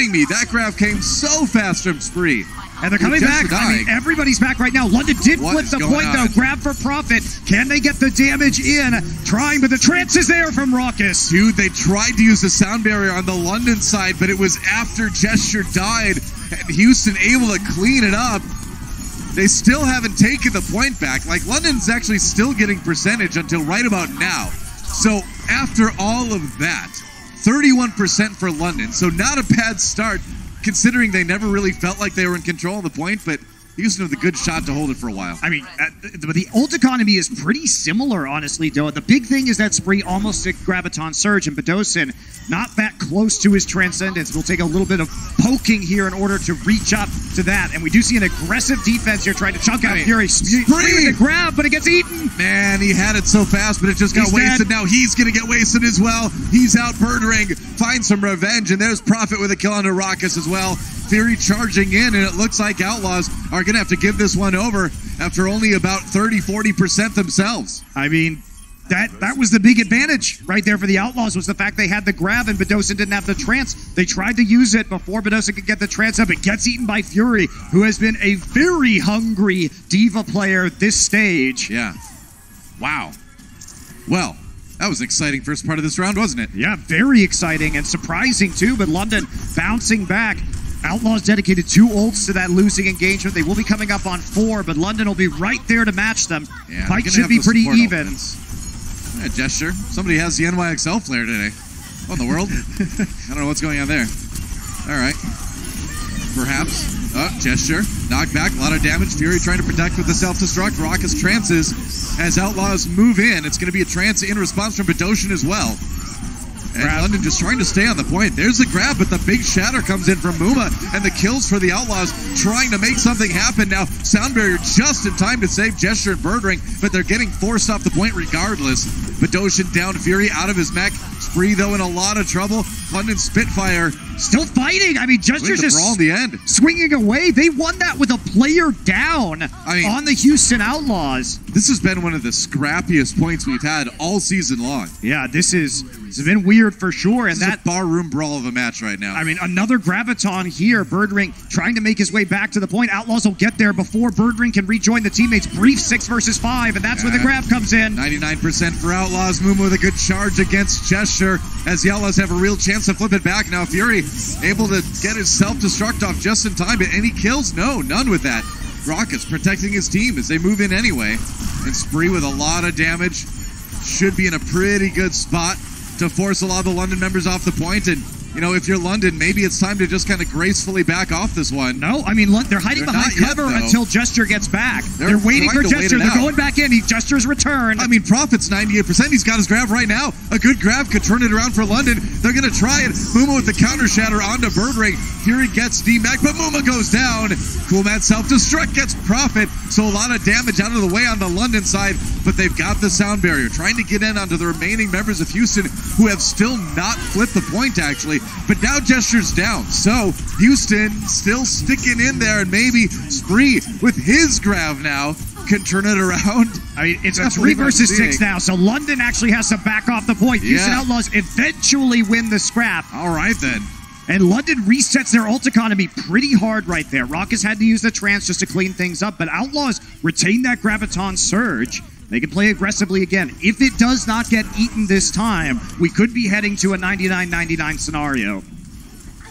kidding me? That grab came so fast from Spree. And they're coming back. I mean, everybody's back right now. London did flip the point, though. Grab for profit. Can they get the damage in? Trying, but the trance is there from Rawkus. Dude, they tried to use the sound barrier on the London side, but it was after Gesture died, and Houston able to clean it up. They still haven't taken the point back. Like, London's actually still getting percentage until right about now. So, after all of that, 31% for London. So, not a bad start, considering they never really felt like they were in control of the point, but Houston with a good shot to hold it for a while. I mean, the ult economy is pretty similar, honestly, though. The big thing is that Spree almost took Graviton Surge, and Badosin not that close to his Transcendence. Will take a little bit of poking here in order to reach up to that. And we do see an aggressive defense here trying to chunk out Fury. Spree with the grab, but it gets eaten. Man, he had it so fast, but it just got wasted. Now he's going to get wasted as well. He's out Bird Ring, finds some revenge, and there's Profit with a kill onto Rawkus as well. Fury charging in, and it looks like Outlaws are going to have to give this one over after only about 30-40% themselves. I mean, that was the big advantage right there for the Outlaws, was the fact they had the grab and Badosin didn't have the trance. They tried to use it before Badosin could get the trance up. It gets eaten by Fury, who has been a very hungry D.Va player this stage. Yeah. Wow. Well, that was an exciting first part of this round, wasn't it? Yeah, very exciting and surprising too, but London bouncing back. Outlaws dedicated 2 ults to that losing engagement. They will be coming up on 4, but London will be right there to match them. Yeah, fight should be pretty even. Yeah, Gesture. Somebody has the NYXL flare today. What in the world? I don't know what's going on there. All right. Perhaps. Oh, Gesture. Knocked back. A lot of damage. Fury trying to protect with the self-destruct. Rawkus trances as Outlaws move in. It's going to be a trance in response from Badosin as well. And London just trying to stay on the point. There's the grab, but the big shatter comes in from Muma, and the kills for the Outlaws trying to make something happen. Now, Sound Barrier just in time to save Gesture and Bird Ring, but they're getting forced off the point regardless. Badosin down, Fury out of his mech. Spree, though, in a lot of trouble. London Spitfire still fighting. I mean, Gesture's just brawl in the end. Swinging away. They won that with a player down on the Houston Outlaws. This has been one of the scrappiest points we've had all season long. Yeah, this has been weird for sure. And that barroom brawl of a match right now. I mean, another Graviton here. Bird Ring trying to make his way back to the point. Outlaws will get there before Bird Ring can rejoin the teammates. Brief 6 versus 5, and that's where the grab comes in. 99% for Outlaws. Muma with a good charge against Gesture as the Outlaws have a real chance to flip it back. Now Fury able to get his self-destruct off just in time, but any kills? No, none with that. Rawkus protecting his team as they move in anyway. And Spree with a lot of damage. Should be in a pretty good spot to force a lot of the London members off the point. And, you know, if you're London, maybe it's time to just kind of gracefully back off this one. No, I mean, they're hiding behind cover until Gesture gets back. They're waiting for Gesture. They're going back in. Gesture's returned. I mean, Profit's 98%. He's got his grab right now. A good grab could turn it around for London. They're going to try it. Muma with the counter shatter onto Bird Ring. Fury gets D-Mac, but Muma goes down. Cool Man self-destruct gets Profit. So a lot of damage out of the way on the London side, but they've got the sound barrier. Trying to get in onto the remaining members of Houston who have still not flipped the point, actually. But now Gesture's down. So Houston still sticking in there, and maybe Spree with his grab now can turn it around. I mean, it's a 3 versus 6 now, so London actually has to back off the point. Houston Outlaws eventually win the scrap. All right, then. And London resets their ult economy pretty hard right there. Rawkus had to use the trance just to clean things up, but Outlaws retain that Graviton Surge. They can play aggressively again. If it does not get eaten this time, we could be heading to a 99-99 scenario.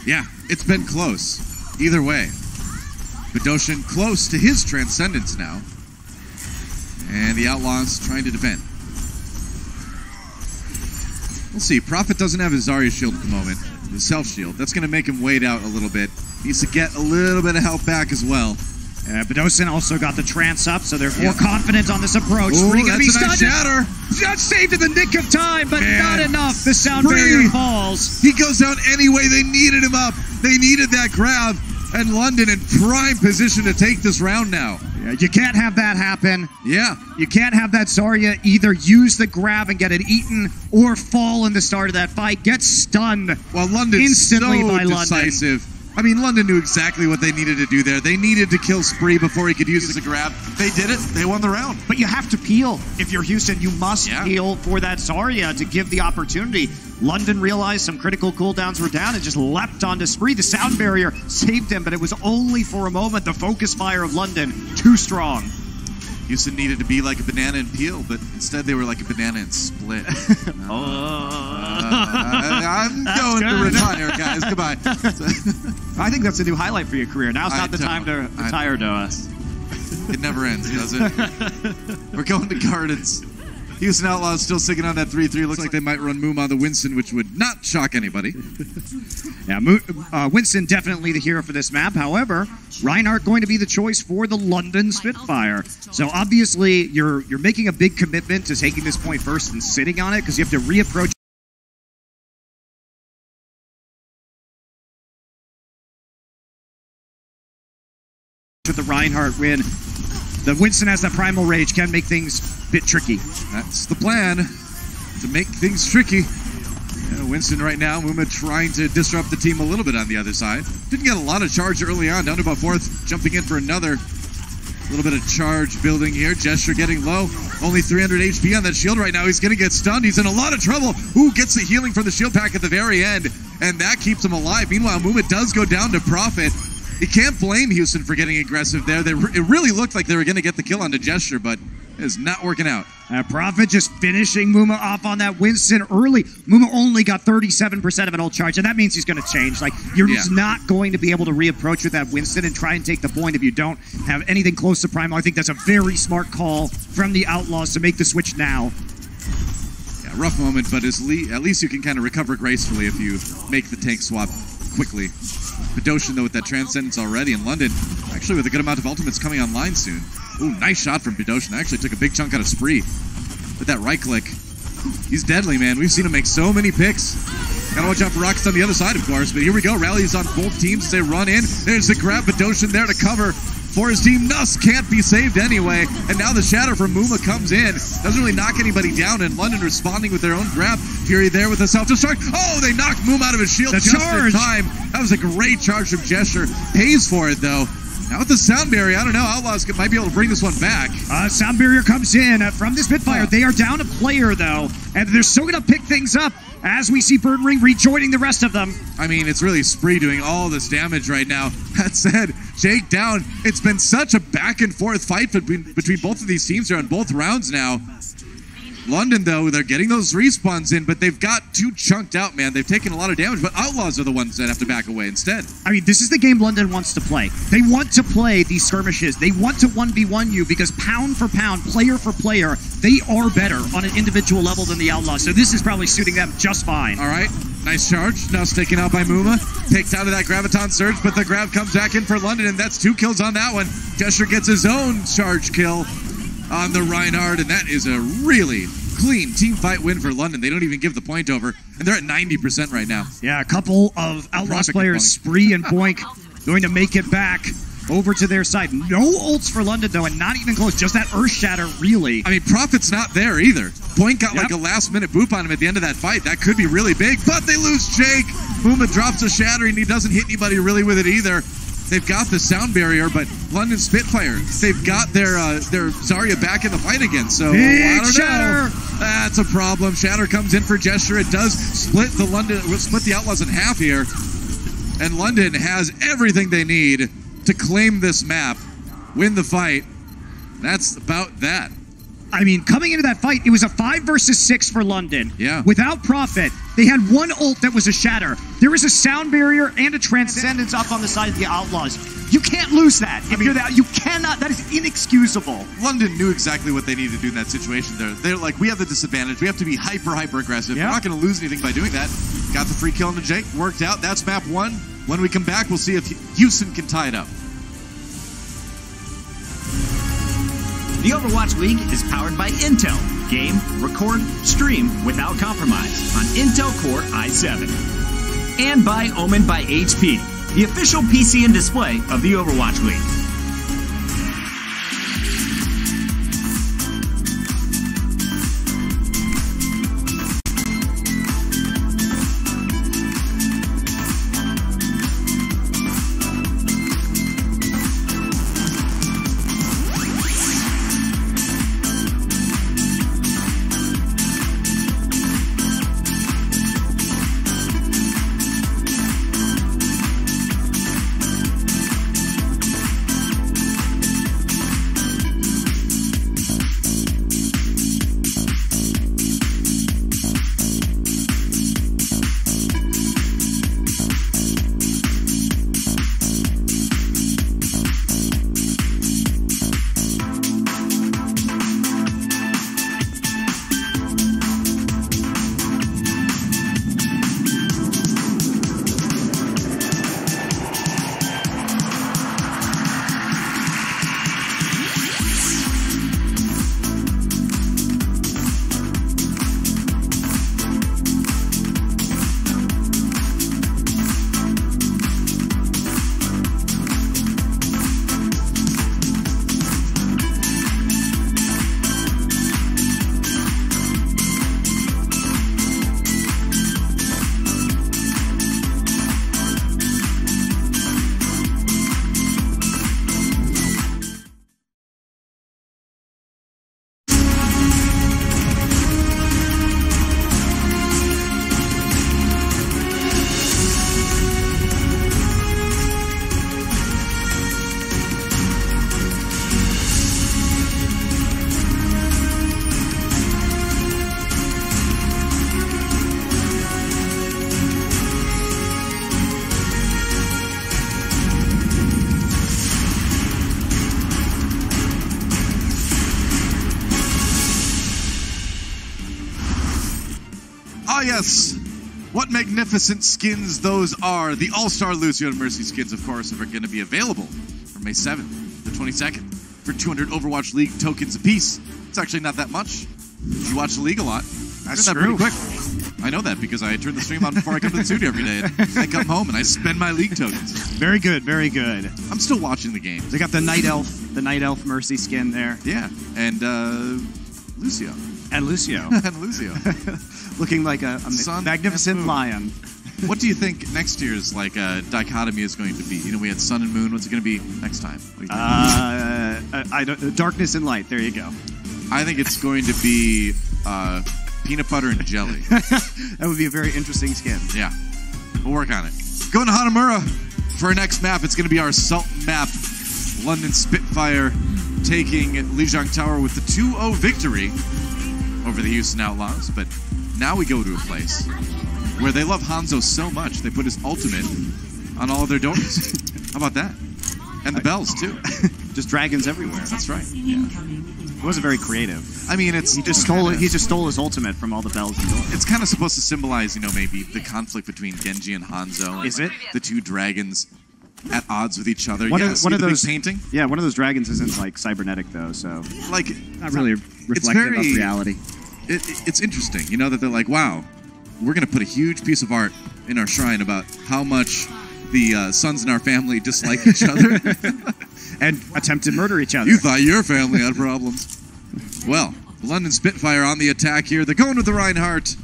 Yeah, it's been close. Either way. Badosin close to his Transcendence now. And the Outlaws trying to defend. We'll see. Profit doesn't have his Zarya shield at the moment. The self-shield. That's going to make him wait out a little bit. Needs to get a little bit of health back as well. Badosin also got the trance up, so they're more confident on this approach. Ooh, that's a nice shatter. Just saved in the nick of time, but not enough. The sound barrier falls. He goes down anyway. They needed him up. They needed that grab. And London in prime position to take this round now. Yeah, you can't have that happen. Yeah. You can't have that Zarya either use the grab and get it eaten or fall in the start of that fight. Get stunned Well, London's instantly so by decisive. London. I mean, London knew exactly what they needed to do there. They needed to kill Spree before he could use the grab. They did it. They won the round. But you have to peel. If you're Houston, you must peel for that Zarya to give the opportunity. London realized some critical cooldowns were down and just leapt onto Spree. The sound barrier saved him, but it was only for a moment. The focus fire of London, too strong. Houston needed to be like a banana and peel, but instead they were like a banana and split. I'm going to retire, guys. Goodbye. I think that's a new highlight for your career. Now's not the time to retire, Noah. It never ends, does it? We're going to Gardens. Houston Outlaws still sticking on that 3-3. Looks like they might run Moom on the Winston, which would not shock anybody. Yeah, Winston definitely the hero for this map. However, Reinhardt going to be the choice for the London Spitfire. So obviously, you're making a big commitment to taking this point first and sitting on it because you have to reapproach. With the Reinhardt win, the Winston has that primal rage, can make things a bit tricky. That's the plan, to make things tricky. Yeah, Winston right now, Muma trying to disrupt the team a little bit on the other side. Didn't get a lot of charge early on, down to about fourth, jumping in for another. A little bit of charge building here. Gesture getting low. Only 300 HP on that shield right now. He's going to get stunned. He's in a lot of trouble. Ooh, gets the healing from the shield pack at the very end, and that keeps him alive. Meanwhile, Muma does go down to Prophet. You can't blame Houston for getting aggressive there. It really looked like they were going to get the kill onto Gesture, but it is not working out. Prophet just finishing Muma off on that Winston early. Muma only got 37% of an ult charge, and that means he's going to change. Like, you're just not going to be able to reapproach with that Winston and try and take the point if you don't have anything close to Primal. I think that's a very smart call from the Outlaws to make the switch now. Yeah, rough moment, but at least you can kind of recover gracefully if you make the tank swap quickly. Bedoshin, though, with that Transcendence already in London, actually with a good amount of ultimates coming online soon. Ooh, nice shot from Bedoshin. Actually took a big chunk out of Spree with that right click. He's deadly, man. We've seen him make so many picks. Gotta watch out for Rawkus on the other side, of course, but here we go. Rallies on both teams as they run in. There's the grab. Bedoshin there to cover for his team. Nuss can't be saved anyway, and now the shatter from Muma comes in. Doesn't really knock anybody down, and London responding with their own grab. Fury there with a self-destruct. Oh, they knocked Muma out of his shield just in time. That was a great charge from Gesture. Pays for it, though. Now with the sound barrier, I don't know, Outlaws might be able to bring this one back. Sound barrier comes in from the Spitfire. They are down a player, though, and they're still going to pick things up as we see Burn Ring rejoining the rest of them. I mean, it's really Spree doing all this damage right now. That said, Jake down. It's been such a back-and-forth fight between both of these teams here on both rounds now. London, though, they're getting those respawns in, but they've got too chunked out, man. They've taken a lot of damage, but Outlaws are the ones that have to back away instead. I mean, this is the game London wants to play. They want to play these skirmishes. They want to 1v1 you because pound for pound, player for player, they are better on an individual level than the Outlaws. So this is probably suiting them just fine. All right, nice charge. Now taken out by Muma. Picked out of that Graviton Surge, but the grab comes back in for London, and that's 2 kills on that one. Gesture gets his own charge kill on the Reinhardt, and that is a really clean team fight win for London. They don't even give the point over, and they're at 90% right now. Yeah, a couple of Outlaws players, Spree and Boink, going to make it back over to their side. No ults for London, though, and not even close. Just that Earth Shatter, really. I mean, Prophet's not there either. Boink got like a last-minute boop on him at the end of that fight. That could be really big, but they lose Jake. Muma drops a Shatter, and he doesn't hit anybody really with it either. They've got the sound barrier, but London Spitfire, they've got their Zarya back in the fight again. So I don't know. That's a problem. Shatter comes in for Gesture. It does split the Outlaws in half here, and London has everything they need to claim this map, win the fight. That's about that. I mean, coming into that fight, it was a 5 versus 6 for London. Yeah. Without Prophet, they had one ult that was a Shatter. There was a sound barrier and a Transcendence up on the side of the Outlaws. You can't lose that. If you're that, you cannot. That is inexcusable. London knew exactly what they needed to do in that situation there. They're like, we have the disadvantage. We have to be hyper aggressive. We're not going to lose anything by doing that. Got the free kill on the Jake. Worked out. That's map 1. When we come back, we'll see if Houston can tie it up. The Overwatch League is powered by Intel. Game, record, stream without compromise on Intel Core i7. And by Omen by HP, the official PC and display of the Overwatch League. yes. What magnificent skins those are. The All-Star Lucio and Mercy skins, of course, are going to be available from May 7th to 22nd for 200 Overwatch League tokens apiece. It's actually not that much. You watch the league a lot. That's that true. Pretty quick. I know that because I turn the stream on before I come to the studio every day. And I come home and I spend my league tokens. Very good, very good. I'm still watching the game. They got the Night Elf Mercy skin there. Yeah, and Lucio. And Lucio. And Lucio. Looking like a Sun magnificent and moon. lion. What do you think next year's dichotomy is going to be? You know, we had Sun and Moon. What's it going to be next time? I don't. Darkness and light. There you go. I think it's going to be peanut butter and jelly. That would be a very interesting skin. Yeah, we'll work on it. Going to Hanamura for our next map. It's going to be our Sultan map. London Spitfire taking Lijiang Tower with the 2-0 victory over the Houston Outlaws. But now we go to a place where they love Hanzo so much they put his ultimate on all of their donors. How about that? And the bells too. Just dragons everywhere. That's right. Yeah. It wasn't very creative. I mean, it's He just stole his ultimate from all the bells and doors. It's kind of supposed to symbolize, you know, maybe the conflict between Genji and Hanzo. Is it? The two dragons at odds with each other. One Yeah, of see the big those painting. Yeah, one of those dragons isn't like cybernetic though, so Like, Not really reflective of reality. It's interesting, you know, that they're like, wow, we're going to put a huge piece of art in our shrine about how much the sons in our family dislike each other. And attempt to murder each other. You thought your family had problems. Well, London Spitfire on the attack here. They're going with the Reinhardt.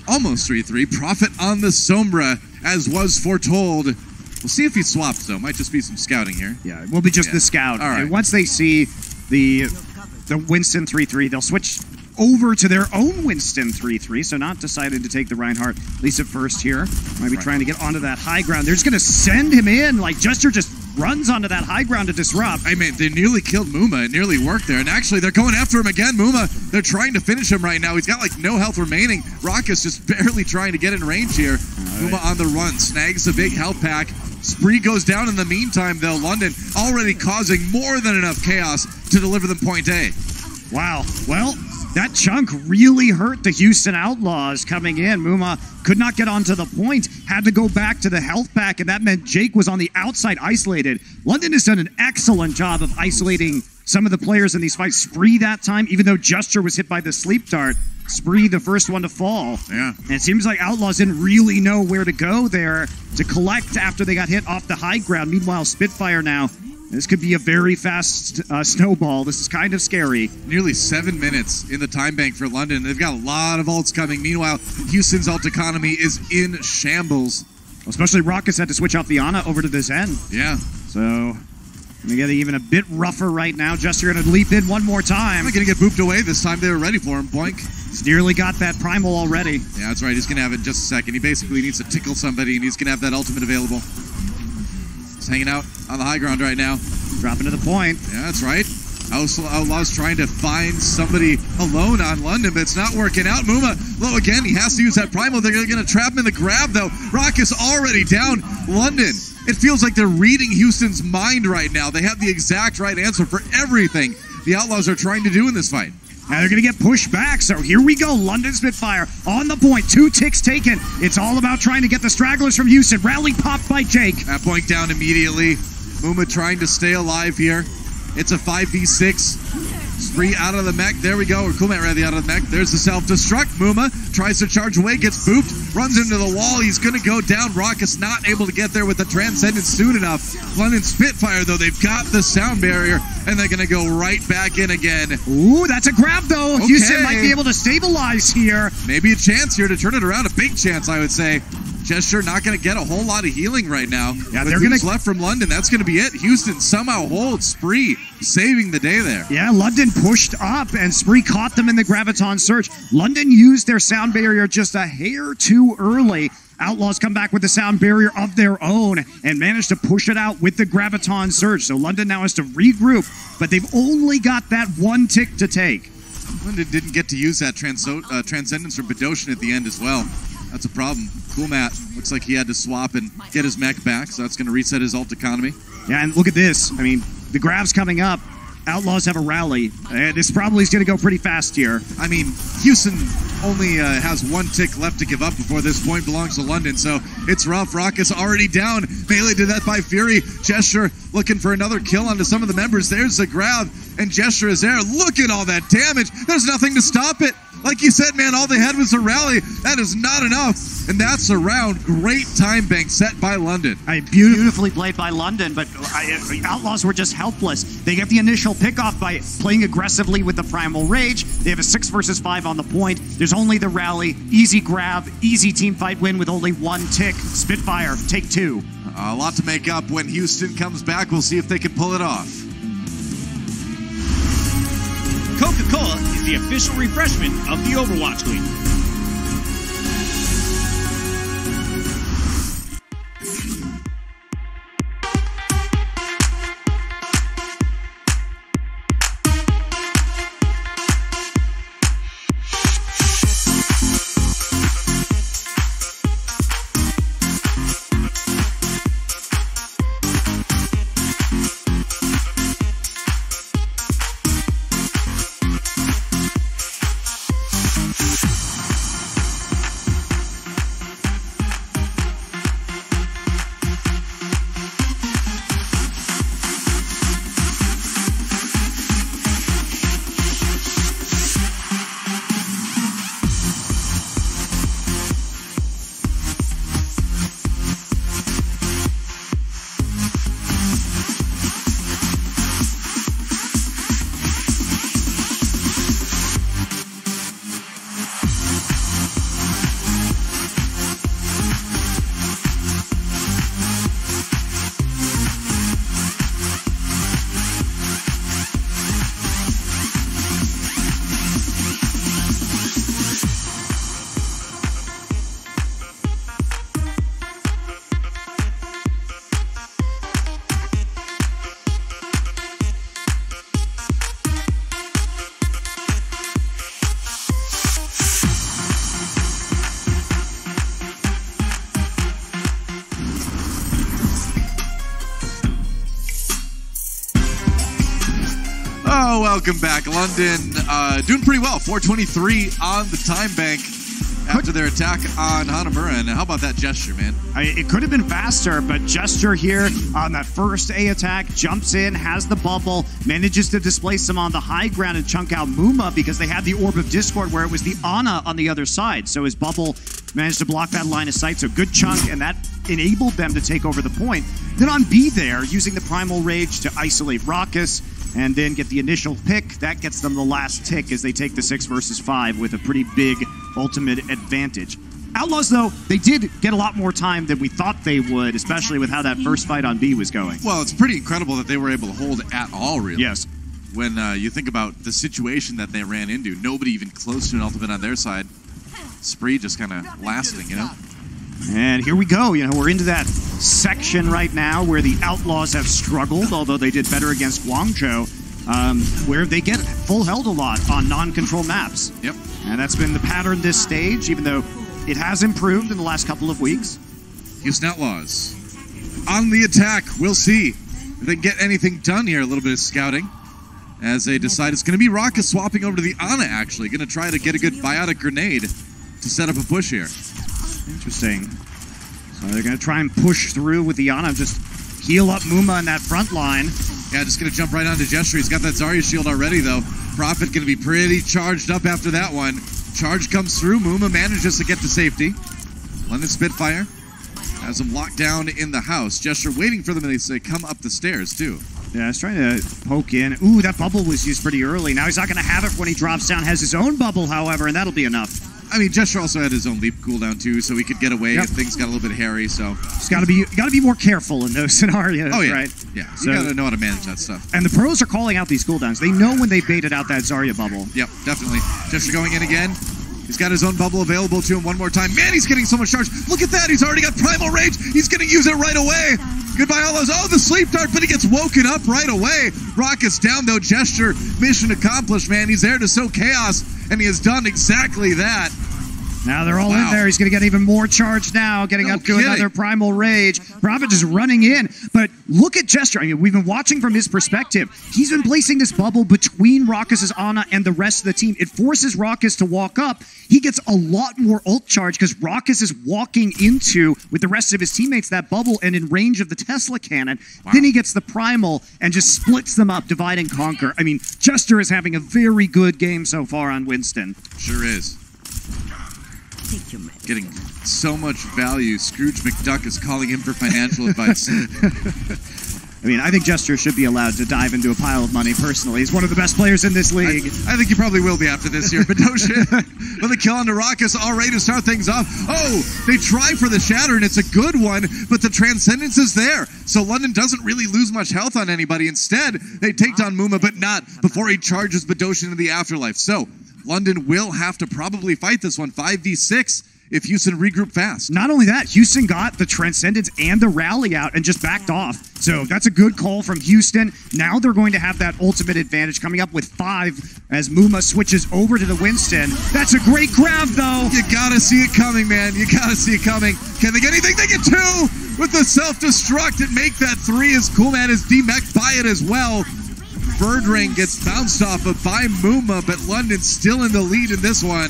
Almost 3-3. Profit on the Sombra, as was foretold. We'll see if he swaps, though. Might just be some scouting here. Yeah, it will be just the scout. All right. And once they see the Winston 3-3, they'll switch over to their own Winston 3-3, so not decided to take the Reinhardt, at least at first here. Might be trying to get onto that high ground. They're just going to send him in, like Jester just runs onto that high ground to disrupt. I mean, they nearly killed Muma. It nearly worked there. And actually, they're going after him again. Muma, they're trying to finish him right now. He's got, like, no health remaining. Rawkus just barely trying to get in range here. Muma on the run. Snags a big health pack. Spree goes down in the meantime, though. London already causing more than enough chaos to deliver them point A. Wow. Well, that chunk really hurt the Houston Outlaws coming in. Muma could not get onto the point, had to go back to the health pack, and that meant Jake was on the outside isolated. London has done an excellent job of isolating some of the players in these fights. Spree that time, even though Gesture was hit by the sleep dart, Spree the first one to fall. Yeah. And it seems like Outlaws didn't really know where to go there to collect after they got hit off the high ground. Meanwhile, Spitfire now, this could be a very fast snowball. This is kind of scary. Nearly 7 minutes in the time bank for London. They've got a lot of ults coming. Meanwhile, Houston's ult economy is in shambles. Especially Rawkus had to switch off the Ana over to the Zen. Yeah. So, gonna get even a bit rougher right now. Jester gonna leap in one more time. I'm gonna get booped away this time. They were ready for him. Boink. He's nearly got that primal already. Yeah, that's right. He's gonna have it in just a second. He basically needs to tickle somebody, and he's gonna have that ultimate available. He's hanging out on the high ground right now. Dropping to the point. Yeah, that's right. Outlaws trying to find somebody alone on London, but it's not working out. Muma low again. He has to use that primal. They're going to trap him in the grab, though. Rawkus already down. London, it feels like they're reading Houston's mind right now. They have the exact right answer for everything the Outlaws are trying to do in this fight. Now they're going to get pushed back, so here we go. London Spitfire on the point. 2 ticks taken. It's all about trying to get the stragglers from Houston. Rally popped by Jake. That point down immediately. Muma trying to stay alive here. It's a 5v6. Spree out of the mech. There we go. Or Kumat rather out of the mech. There's the self-destruct. Muma tries to charge away, gets booped, runs into the wall. He's going to go down. Rawkus not able to get there with the Transcendence soon enough. London Spitfire, though, they've got the sound barrier, and they're going to go right back in again. Ooh, that's a grab, though. Okay. Houston might be able to stabilize here. Maybe a chance here to turn it around. A big chance, I would say. Gesture not going to get a whole lot of healing right now. Yeah, With they're who's gonna left from London. That's going to be it. Houston somehow holds Spree, saving the day there. Yeah, London pushed up, and Spree caught them in the Graviton Surge. London used their sound barrier just a hair too early. Outlaws come back with the sound barrier of their own and managed to push it out with the Graviton Surge. So London now has to regroup, but they've only got that 1 tick to take. London didn't get to use that Transcendence from Bedoshin at the end as well. That's a problem. Kumat looks like he had to swap and get his mech back, so that's going to reset his ult economy. Yeah, and look at this. I mean, the grab's coming up. Outlaws have a rally, and this probably is going to go pretty fast here. I mean, Houston only has one tick left to give up before this point belongs to London, so it's rough. Rawkus already down. Melee did that by Fury. Gesture looking for another kill onto some of the members. There's the grab, and Gesture is there. Look at all that damage. There's nothing to stop it. Like you said, man, all they had was a rally. That is not enough. And that's a round. Great time bank set by London. Beautifully played by London, but Outlaws were just helpless. They get the initial pick-off by playing aggressively with the Primal Rage. They have a 6 versus 5 on the point. There's only the rally. Easy grab, easy team fight win with only 1 tick. Spitfire, take 2. A lot to make up when Houston comes back. We'll see if they can pull it off. Coca-Cola is the official refreshment of the Overwatch League. Oh, welcome back. London doing pretty well. 423 on the time bank after their attack on Hanamura. And how about that Gesture, man? It could have been faster, but Gesture here on that first A attack, jumps in, has the bubble, manages to displace them on the high ground and chunk out Muma because they had the Orb of Discord where it was the Ana on the other side. So his bubble managed to block that line of sight. So good chunk, and that enabled them to take over the point. Then on B there, using the Primal Rage to isolate Rawkus, and then get the initial pick. That gets them the last tick as they take the 6 versus 5 with a pretty big ultimate advantage. Outlaws, though, they did get a lot more time than we thought they would, especially with how that first fight on B was going. Well, it's pretty incredible that they were able to hold at all, really. Yes. When you think about the situation that they ran into, nobody even close to an ultimate on their side. Spree just kind of lasting, you know? And here we go. You know, we're into that section right now where the Outlaws have struggled, although they did better against Guangzhou, where they get full held a lot on non-control maps. Yep. And that's been the pattern this stage, even though it has improved in the last couple of weeks. Houston Outlaws on the attack. We'll see if they can get anything done here. A little bit of scouting as they decide it's going to be Rawkus swapping over to the Ana, actually. Going to try to get a good biotic grenade to set up a push here. Interesting. So they're going to try and push through with the Ana, just heal up Muma in that front line. Yeah, just going to jump right onto Gesture. He's got that Zarya shield already, though. Prophet going to be pretty charged up after that one. Charge comes through. Muma manages to get to safety. London Spitfire has him locked down in the house. Gesture waiting for them, and they say come up the stairs, too. Yeah, he's trying to poke in. Ooh, that bubble was used pretty early. Now he's not going to have it when he drops down. Has his own bubble, however, and that'll be enough. I mean, Gesture also had his own leap cooldown too, so he could get away if things got a little bit hairy. So just gotta be more careful in those scenarios. Oh yeah, right? Yeah. You gotta know how to manage that stuff. And the pros are calling out these cooldowns. They know when they baited out that Zarya bubble. Yep, definitely. Gesture going in again. He's got his own bubble available to him one more time. Man, he's getting so much charge. Look at that. He's already got Primal Rage. He's gonna use it right away. Goodbye, Outlaws. Oh, the sleep dart, but he gets woken up right away. Rawkus down though. Gesture, mission accomplished, man. He's there to sow chaos, and he has done exactly that. Now they're all in there. He's going to get even more charge now, getting up to another Primal Rage. Prophet just running in. But look at Jester. I mean, we've been watching from his perspective. He's been placing this bubble between Rawkus' Ana and the rest of the team. It forces Rawkus to walk up. He gets a lot more ult charge because Rawkus is walking into, with the rest of his teammates, that bubble and in range of the Tesla cannon. Wow. Then he gets the Primal and just splits them up, divide and conquer. I mean, Jester is having a very good game so far on Winston. Sure is. Getting so much value. Scrooge McDuck is calling him for financial advice. I mean, I think Jester should be allowed to dive into a pile of money personally. He's one of the best players in this league. I think he probably will be after this year. Badosha with a kill on Rawkus already to start things off. Oh, they try for the Shatter, and it's a good one, but the Transcendence is there. So London doesn't really lose much health on anybody. Instead, they take down Muma, but not before he charges Badosha into the afterlife. So London will have to probably fight this one 5v6 if Houston regroup fast. Not only that, Houston got the Transcendence and the Rally out and just backed off. So that's a good call from Houston. Now they're going to have that ultimate advantage coming up with 5 as Muma switches over to the Winston. That's a great grab, though. You gotta see it coming, man. You gotta see it coming. Can they get anything? They get 2 with the self-destruct and make that 3 as Coolman is demeched by it as well. Bird Ring gets bounced off of by Muma, but London's still in the lead in this one.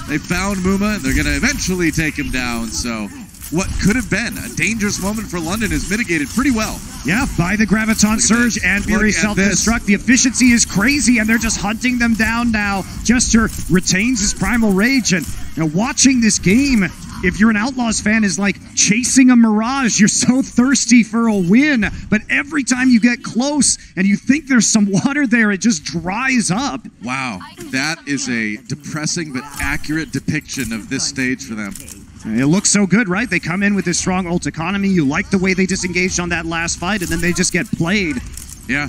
They found Muma, and they're going to eventually take him down. So what could have been a dangerous moment for London is mitigated pretty well. Yeah, by the Graviton Surge and Fury Self-Destruct. The efficiency is crazy, and they're just hunting them down now. Jester retains his Primal Rage, and watching this game, if you're an Outlaws fan, is like chasing a mirage. You're so thirsty for a win, but every time you get close and you think there's some water there, it just dries up. Wow, that is a depressing but accurate depiction of this stage for them. It looks so good, right? They come in with this strong ult economy. You like the way they disengaged on that last fight, and then they just get played. Yeah.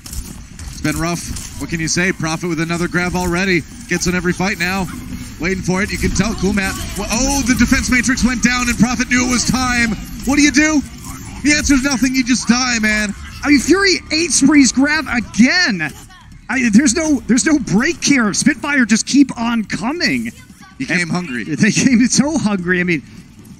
It's been rough. What can you say? Prophet with another grab already. Gets on every fight now. Waiting for it. You can tell Coolmat. Oh, the defense matrix went down, and Prophet knew it was time. What do? The answer is nothing. You just die, man. I mean, Fury 8 sprees grab again. There's no break here. Spitfire just keep on coming. He came hungry. They came so hungry. I mean,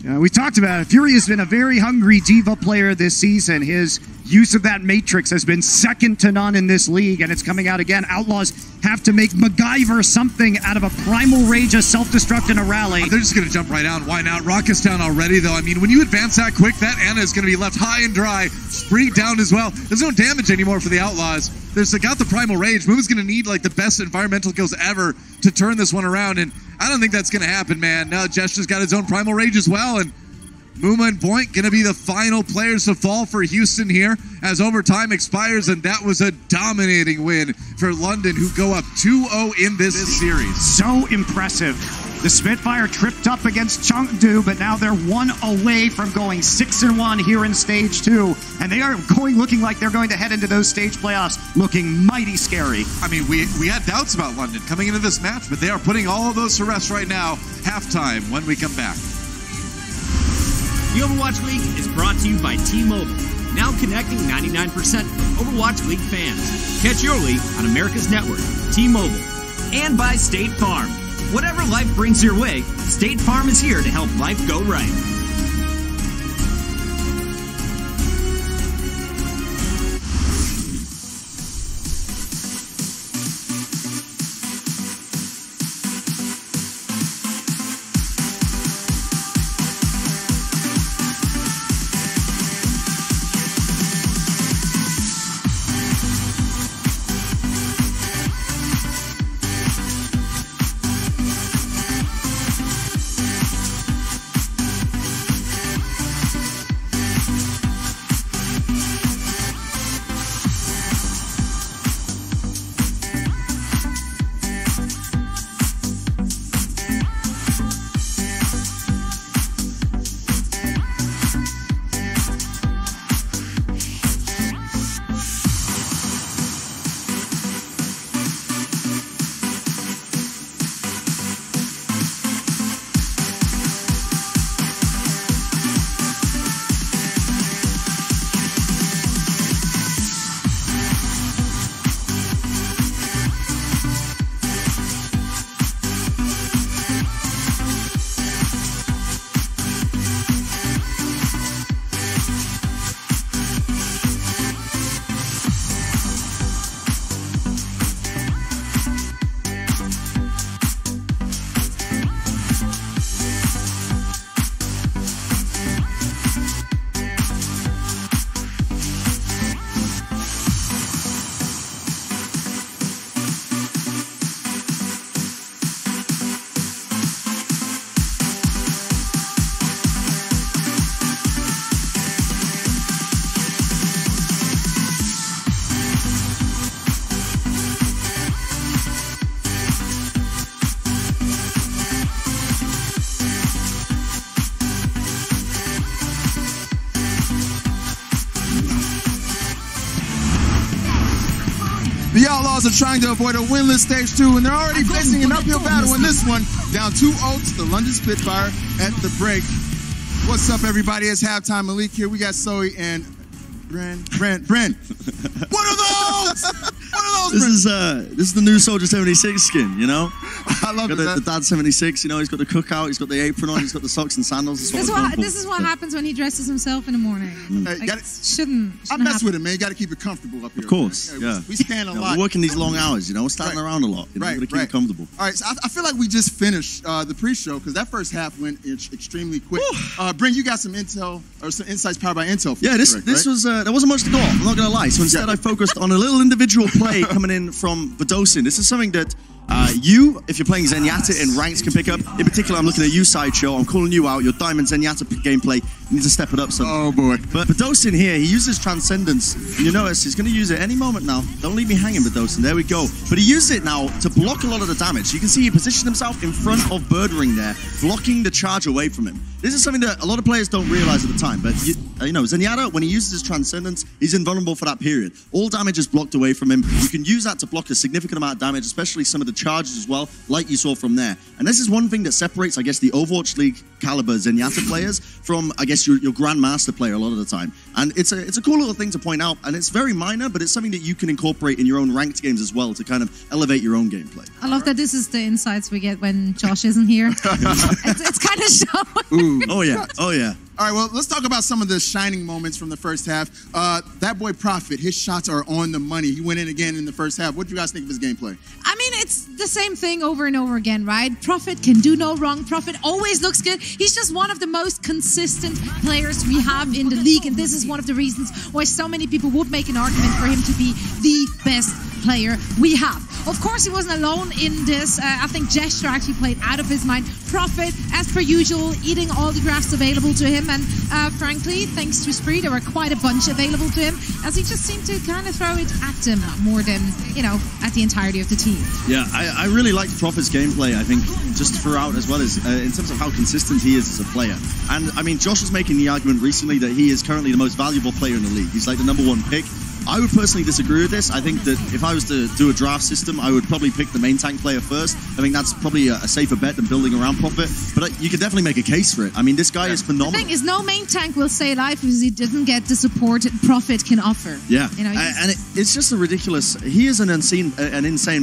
we talked about it. Fury has been a very hungry diva player this season. His use of that Matrix has been second to none in this league, and it's coming out again. Outlaws have to make MacGyver something out of a Primal Rage, a self-destruct, and a Rally. They're just going to jump right out. Why not? Rawkus down already, though. I mean, when you advance that quick, that Ana is going to be left high and dry. Spree down as well. There's no damage anymore for the Outlaws. They got the Primal Rage. Move's going to need like the best environmental kills ever to turn this one around, and I don't think that's going to happen, man. Now Jester's got his own Primal Rage as well, and Muma and Boink going to be the final players to fall for Houston here as overtime expires, and that was a dominating win for London, who go up 2-0 in this series. So impressive. The Spitfire tripped up against Chengdu, but now they're 1 away from going 6-1 here in Stage 2, and they are looking like they're going to head into those stage playoffs looking mighty scary. I mean, we had doubts about London coming into this match, but they are putting all of those to rest right now. Halftime when we come back. The Overwatch League is brought to you by T-Mobile, now connecting 99% of Overwatch League fans. Catch your league on America's network, T-Mobile. And by State Farm. Whatever life brings your way, State Farm is here to help life go right. The Outlaws are trying to avoid a winless stage 2, and they're already facing an uphill battle in this one. Down 2-0 to the London Spitfire at the break. What's up, everybody? It's halftime. Malik here. We got Zoe and Bren. What are those? What are those? This is the new Soldier 76 skin, you know? I love it. The Dad 76, you know, he's got the cookout, he's got the apron on, he's got the socks and sandals. This is what happens when he dresses himself in the morning. Shouldn't I mess with him, man. You got to keep it comfortable up here. Of course, yeah. We stand a lot. We're working these long hours, you know, we're standing around a lot. You know, we're going to keep it comfortable. All right, so I feel like we just finished the pre-show because that first half went extremely quick. Brent, you got some intel or some insights powered by Intel. Yeah, this was there wasn't much to go on. I'm not going to lie. So instead, I focused on a little individual play coming in from Badosin. This is something that if you're playing Zenyatta in ranks, can pick up. In particular, I'm looking at you, Sideshow. I'm calling you out. Your Diamond Zenyatta gameplay. You need to step it up some. Oh, boy. But Badosin here, he uses Transcendence. And you notice he's going to use it any moment now. Don't leave me hanging, Badosin. There we go. But he uses it now to block a lot of the damage. You can see he positioned himself in front of Birdring there, blocking the charge away from him. This is something that a lot of players don't realize at the time. But, you know, Zenyatta, when he uses his Transcendence, he's invulnerable for that period. All damage is blocked away from him. You can use that to block a significant amount of damage, especially some of the charges as well, like you saw from there. And this is one thing that separates, I guess, the Overwatch League caliber Zenyatta players from, I guess, your Grandmaster player a lot of the time. And it's a cool little thing to point out, and it's very minor, but it's something that you can incorporate in your own ranked games as well to kind of elevate your own gameplay. I love that this is the insights we get when Josh isn't here. it's kind of showing. Oh, yeah. Oh, yeah. All right, well, let's talk about some of the shining moments from the first half. That boy Prophet, his shots are on the money. He went in again in the first half. What do you guys think of his gameplay? I mean, it's the same thing over and over again, right? Prophet can do no wrong. Prophet always looks good. He's just one of the most consistent players we have in the league, and this is one of the reasons why so many people would make an argument for him to be the best player we have. Of course, he wasn't alone in this. I think Gesture actually played out of his mind. Prophet, as per usual, eating all the drafts available to him, and frankly, thanks to Spree, there were quite a bunch available to him, as he just seemed to kind of throw it at him more than, you know, at the entirety of the team. Yeah, I really liked Prophet's gameplay, I think, just throughout, as well as in terms of how consistent he is as a player. And, I mean, Josh was making the argument recently that he is currently the most valuable player in the league. He's like the #1 pick. I would personally disagree with this. I think that if I was to do a draft system, I would probably pick the main tank player first. I think that's probably a safer bet than building around Prophet. But you could definitely make a case for it. I mean, this guy is phenomenal. The thing is, no main tank will stay alive because he doesn't get the support Prophet can offer. Yeah, you know, and it's just a ridiculous. He is an insane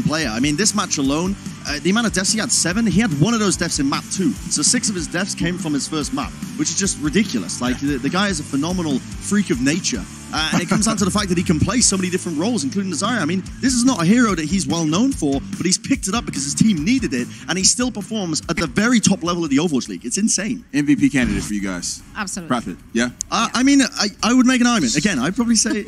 player. I mean, this match alone, the amount of deaths he had, 7. He had 1 of those deaths in map 2. So 6 of his deaths came from his first map, which is just ridiculous. Like the guy is a phenomenal freak of nature. And it comes down to the fact that he can play so many different roles, including Desire. I mean, this is not a hero that he's well known for, but he's picked it up because his team needed it, and he still performs at the very top level of the Overwatch League. It's insane. MVP candidate for you guys. Absolutely. Prophet, yeah? I mean, I would make an argument. Again, I'd probably say...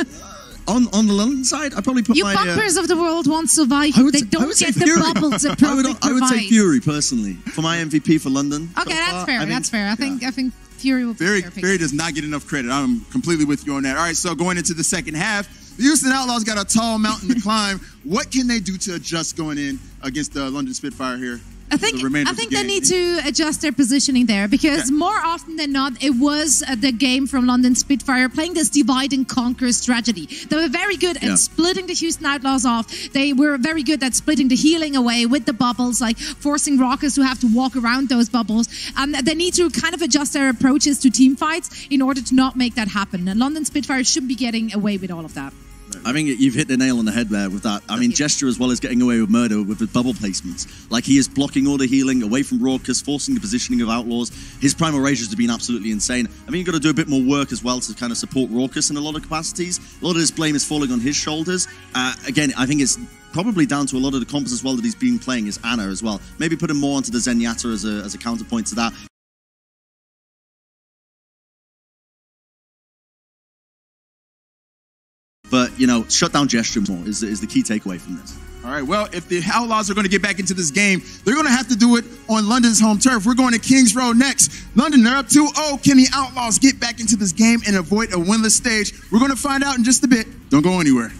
On the London side, I'd probably put you my... bumpers of the world want to survive. They don't get the bubbles that Prophet I would say Fury, personally, for my MVP for London. Okay, that's fair. That's fair. I think Fury will be Fury does not get enough credit. I'm completely with you on that. All right, so going into the second half, the Houston Outlaws got a tall mountain to climb. What can they do to adjust going in against the London Spitfire here? I think they need to adjust their positioning there, because more often than not, it was the game from London Spitfire playing this divide and conquer strategy. They were very good at splitting the Houston Outlaws off. They were very good at splitting the healing away with the bubbles, like forcing Rawkus to have to walk around those bubbles. They need to kind of adjust their approaches to team fights in order to not make that happen. And London Spitfire should be getting away with all of that. I think you've hit the nail on the head there with that. I mean, Gesture as well as getting away with murder with the bubble placements. Like, he is blocking all the healing away from Rawkus, forcing the positioning of Outlaws. His primal rages have been absolutely insane. I mean, you've got to do a bit more work as well to kind of support Rawkus in a lot of capacities. A lot of this blame is falling on his shoulders. Again, I think it's probably down to a lot of the comps as well that he's been playing as Ana as well. Maybe put him more onto the Zenyatta as a counterpoint to that. But, you know, shut down Gesture more is the key takeaway from this. All right, well, if the Outlaws are going to get back into this game, they're going to have to do it on London's home turf. We're going to Kings Road next. London, they're up 2-0. Can the Outlaws get back into this game and avoid a winless stage? We're going to find out in just a bit. Don't go anywhere.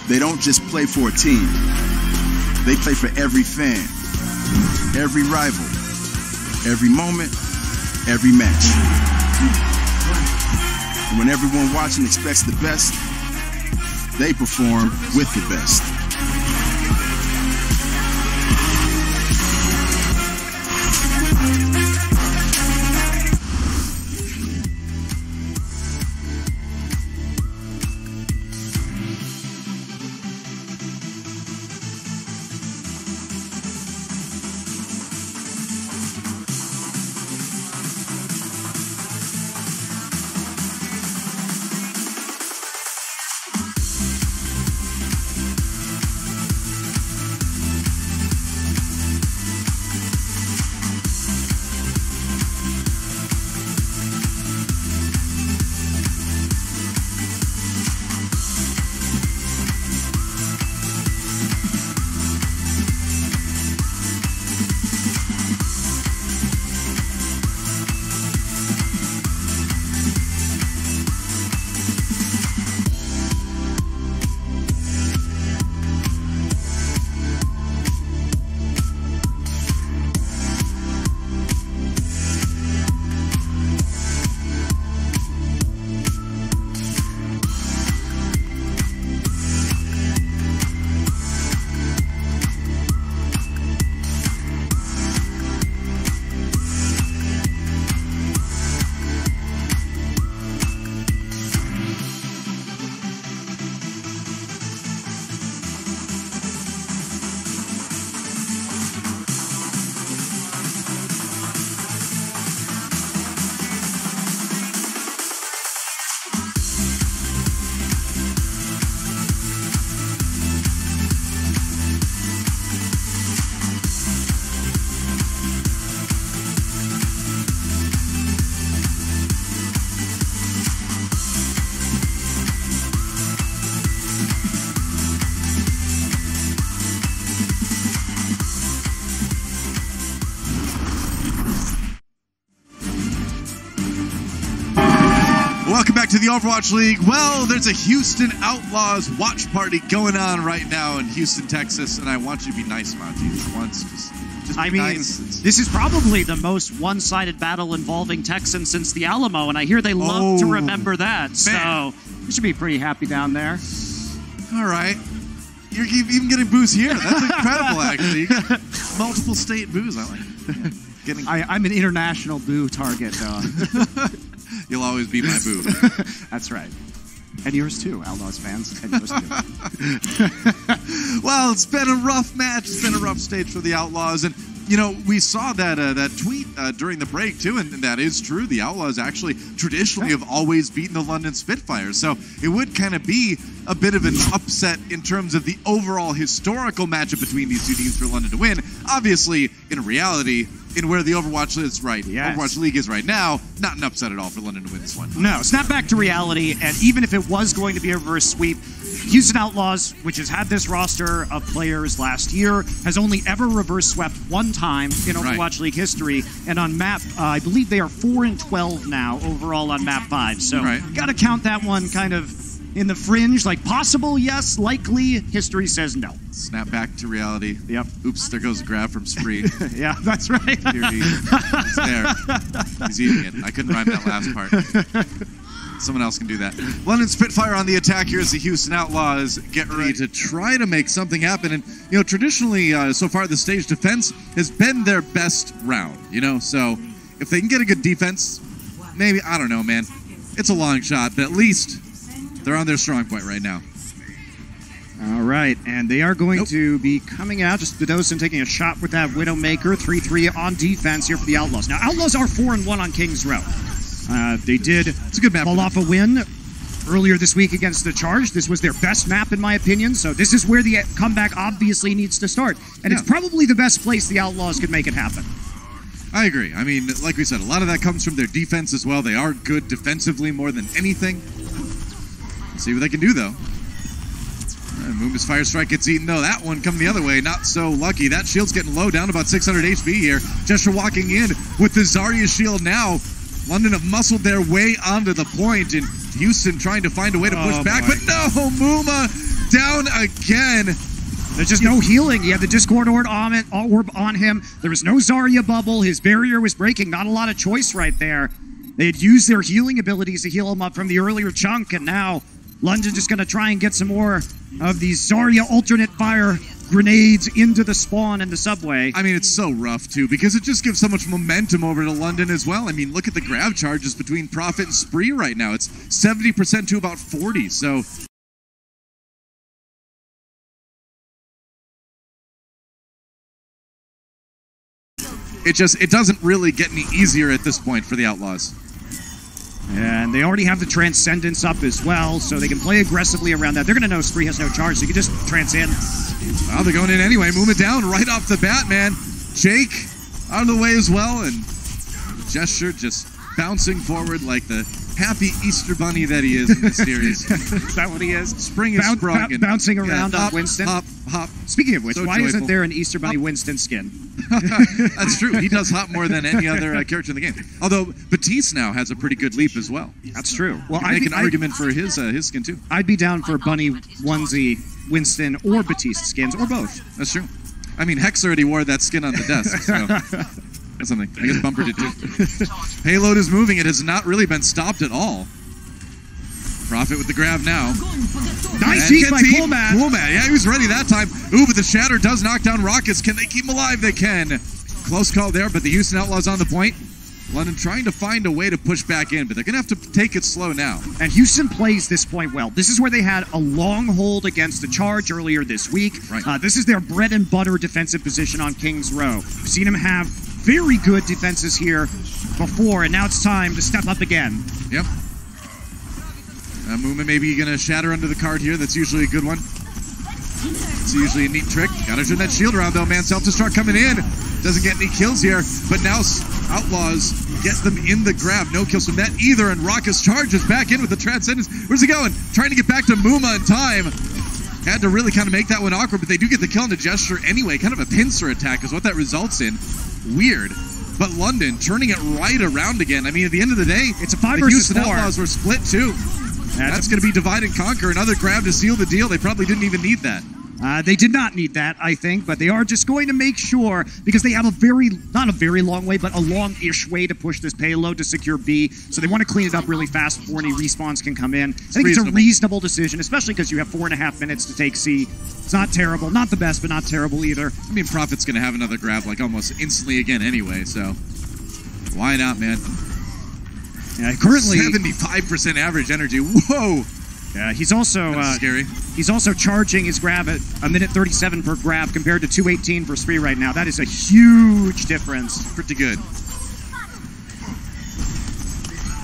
They don't just play for a team. They play for every fan, every rival, every moment, every match. And when everyone watching expects the best, they perform with the best. Welcome back to the Overwatch League. Well, there's a Houston Outlaws watch party going on right now in Houston, Texas, and I want you to be nice, Monty, for once. Just be nice. This is probably the most one-sided battle involving Texans since the Alamo, and I hear they love to remember that. So you should be pretty happy down there. All right. You're even getting boos here. That's incredible, actually. You get multiple state boos. I like it. I'm an international boo target, though. You'll always be my boo. That's right. And yours too, Outlaws fans. And yours too. Well, it's been a rough match. It's been a rough stage for the Outlaws. And, you know, we saw that tweet during the break, too, and that is true. The Outlaws actually traditionally have always beaten the London Spitfire. So it would kind of be a bit of an upset in terms of the overall historical matchup between these two teams for London to win. Obviously, in reality, in where the Overwatch is Overwatch League is right now, not an upset at all for London to win this one. No, snap back to reality, and even if it was going to be a reverse sweep, Houston Outlaws, which has had this roster of players last year, has only ever reverse swept one time in Overwatch League history, and on map, I believe they are 4-12 now overall on map 5. So got to count that one kind of in the fringe, like possible, yes, likely. History says no. Snap back to reality. Yep. Oops, there goes a grab from Spree. Yeah, that's right. Here he's there. He's eating it. I couldn't rhyme that last part. Someone else can do that. London Spitfire on the attack here as the Houston Outlaws get ready to try to make something happen. And, you know, traditionally, so far the stage defense has been their best round, you know? So if they can get a good defense, maybe, I don't know, man. It's a long shot, but at least they're on their strong point right now. All right, and they are going to be coming out. Just Bedosin taking a shot with that Widowmaker. 3-3 on defense here for the Outlaws. Now, Outlaws are 4-1 on Kings Row. They did it's a good map pull off a win earlier this week against the Charge. This was their best map, in my opinion, so this is where the comeback obviously needs to start. And it's probably the best place the Outlaws could make it happen. I agree. I mean, like we said, a lot of that comes from their defense as well. They are good defensively more than anything. Let's see what they can do, though. Mooma's Fire Strike gets eaten, though. That one coming the other way, not so lucky. That shield's getting low, down to about 600 HP here. Gesture walking in with the Zarya shield now. London have muscled their way onto the point, and Houston trying to find a way to push back. But no, Mooma down again. There's just no healing. He had the Discord orb on him. There was no Zarya bubble. His barrier was breaking. Not a lot of choice right there. They had used their healing abilities to heal him up from the earlier chunk, and now London just going to try and get some more of these Zarya alternate fire grenades into the spawn in the subway. I mean, it's so rough, too, because it just gives so much momentum over to London as well. I mean, look at the grab charges between Prophet and Spree right now. It's 70% to about 40, so... It doesn't really get any easier at this point for the Outlaws. And they already have the Transcendence up as well, so they can play aggressively around that. They're going to know Spree has no charge, so you can just transcend. Well, they're going in anyway. Muma down right off the bat, man. Jake out of the way as well, and Gesture just bouncing forward like the happy Easter bunny that he is in this series. Is that what he is? Spring is sprung. Bouncing around on hop, Winston. Hop, hop. Speaking of which, So why joyful. isn't there an Easter Bunny Winston skin? That's true. He does hop more than any other character in the game. Although Batiste now has a pretty good leap as well. That's true. Well, I make an argument for his skin too. I'd be down for Bunny onesie, Winston, or Batiste skins, or both. That's true. I mean, Hex already wore that skin on the desk. So that's something. I guess Bumper did too. Payload is moving. It has not really been stopped at all. Prophet with the grab now. Nice heat by Coolmat. Coolmat, yeah, he was ready that time. Ooh, but the Shatter does knock down Rawkus. Can they keep him alive? They can. Close call there, but the Houston Outlaws on the point. London trying to find a way to push back in, but they're going to have to take it slow now. And Houston plays this point well. This is where they had a long hold against the charge earlier this week. Right. This is their bread and butter defensive position on King's Row. We've seen them have very good defenses here before, and now it's time to step up again. Yep. Muma maybe going to shatter under the card here. That's usually a good one. It's usually a neat trick. Got to turn that shield around though, man. Self-destruct coming in. Doesn't get any kills here, but now Outlaws get them in the grab. No kills from that either, and Rawkus charges back in with the Transcendence. Where's he going? Trying to get back to Muma in time. Had to really kind of make that one awkward, but they do get the kill on the Gesture anyway. Kind of a pincer attack is what that results in. Weird. But London turning it right around again. I mean, at the end of the day, it's a 5 the versus Houston 4. Outlaws were split too. That's going to be divide and conquer. Another grab to seal the deal. They probably didn't even need that. They did not need that, I think, but they are just going to make sure, because they have not a very long way, but a long-ish way to push this payload to secure B, so they want to clean it up really fast before any respawns can come in. I think it's a reasonable decision, especially because you have 4.5 minutes to take C. It's not terrible. Not the best, but not terrible either. I mean, Prophet's going to have another grab like almost instantly again anyway, so why not, man? Yeah, currently 75% average energy. Whoa! Yeah, he's also scary. He's also charging his grab at 1:37 per grab compared to 2:18 for Spree right now. That is a huge difference. Pretty good.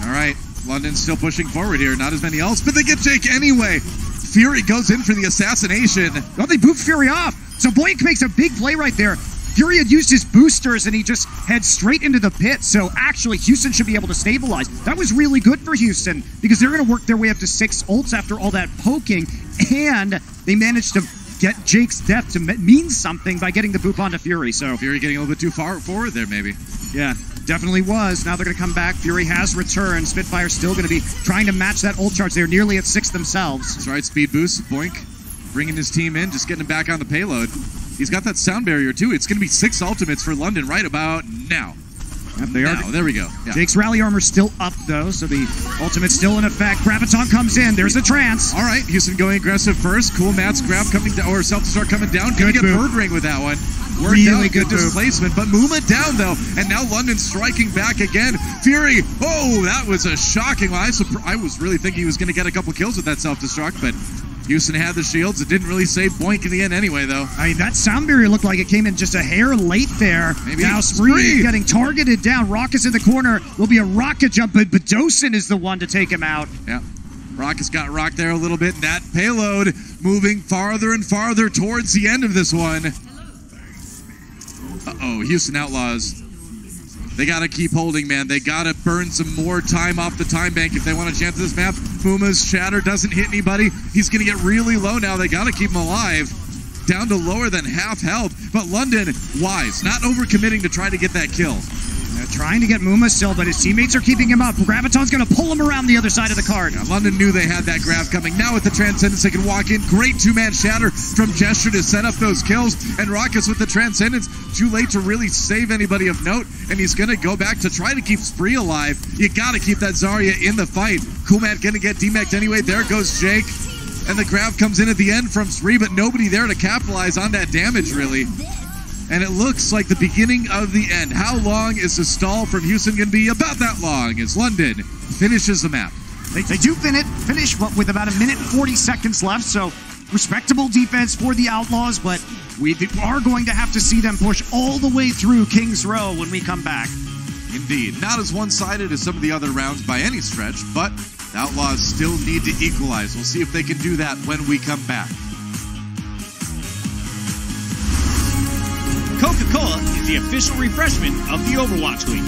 All right, London's still pushing forward here. Not as many else, but they get Jake anyway. Fury goes in for the assassination. Oh, they boot Fury off. So Boink makes a big play right there. Fury had used his boosters and he just heads straight into the pit. So actually, Houston should be able to stabilize. That was really good for Houston because they're going to work their way up to 6 ults after all that poking. And they managed to get Jake's death to mean something by getting the boop onto Fury. So Fury getting a little bit too far forward there, maybe. Yeah, definitely was. Now they're going to come back. Fury has returned. Spitfire's still going to be trying to match that ult charge. They're nearly at 6 themselves. That's right, speed boost. Boink bringing his team in, just getting him back on the payload. He's got that sound barrier too. It's going to be 6 ultimates for London right about now. Yep, they are. There we go. Yeah. Jake's rally armor's still up though, so the ultimate's still in effect. Graviton comes in. There's the trance. All right, Houston going aggressive first. Cool Matt's grab coming down, or self-destruct coming down. Gonna get bird ring with that one. Worked really out, good displacement, but Muma down though, and now London striking back again. Fury, oh, that was a shocking one. I was really thinking he was going to get a couple kills with that self-destruct, but Houston had the shields. It didn't really save Boink in the end anyway, though. I mean, that sound barrier looked like it came in just a hair late there. Maybe. Now Spree getting targeted down. Rawkus in the corner. Will be a rocket jump, but Bedosin is the one to take him out. Yeah. Rawkus got rocked there a little bit. And that payload moving farther and farther towards the end of this one. Uh-oh, Houston Outlaws. They got to keep holding, man. They got to burn some more time off the time bank if they want a chance at this map. Muma's shatter doesn't hit anybody. He's going to get really low now. They got to keep him alive. Down to lower than half health. But London, wise. Not overcommitting to try to get that kill. Trying to get Muma still, but his teammates are keeping him up. Graviton's going to pull him around the other side of the card. Yeah, London knew they had that grab coming. Now with the Transcendence, they can walk in. Great two-man shatter from Gesture to set up those kills. And Rawkus with the Transcendence, too late to really save anybody of note. And he's going to go back to try to keep Spree alive. You got to keep that Zarya in the fight. Kumat going to get demeched anyway. There goes Jake. And the grab comes in at the end from Spree, but nobody there to capitalize on that damage, really. And it looks like the beginning of the end. How long is the stall from Houston going to be? About that long as London finishes the map. They do finish with about 1 minute 40 seconds left, so respectable defense for the Outlaws, but we are going to have to see them push all the way through King's Row when we come back. Indeed. Not as one-sided as some of the other rounds by any stretch, but the Outlaws still need to equalize. We'll see if they can do that when we come back. Coca-Cola is the official refreshment of the Overwatch League.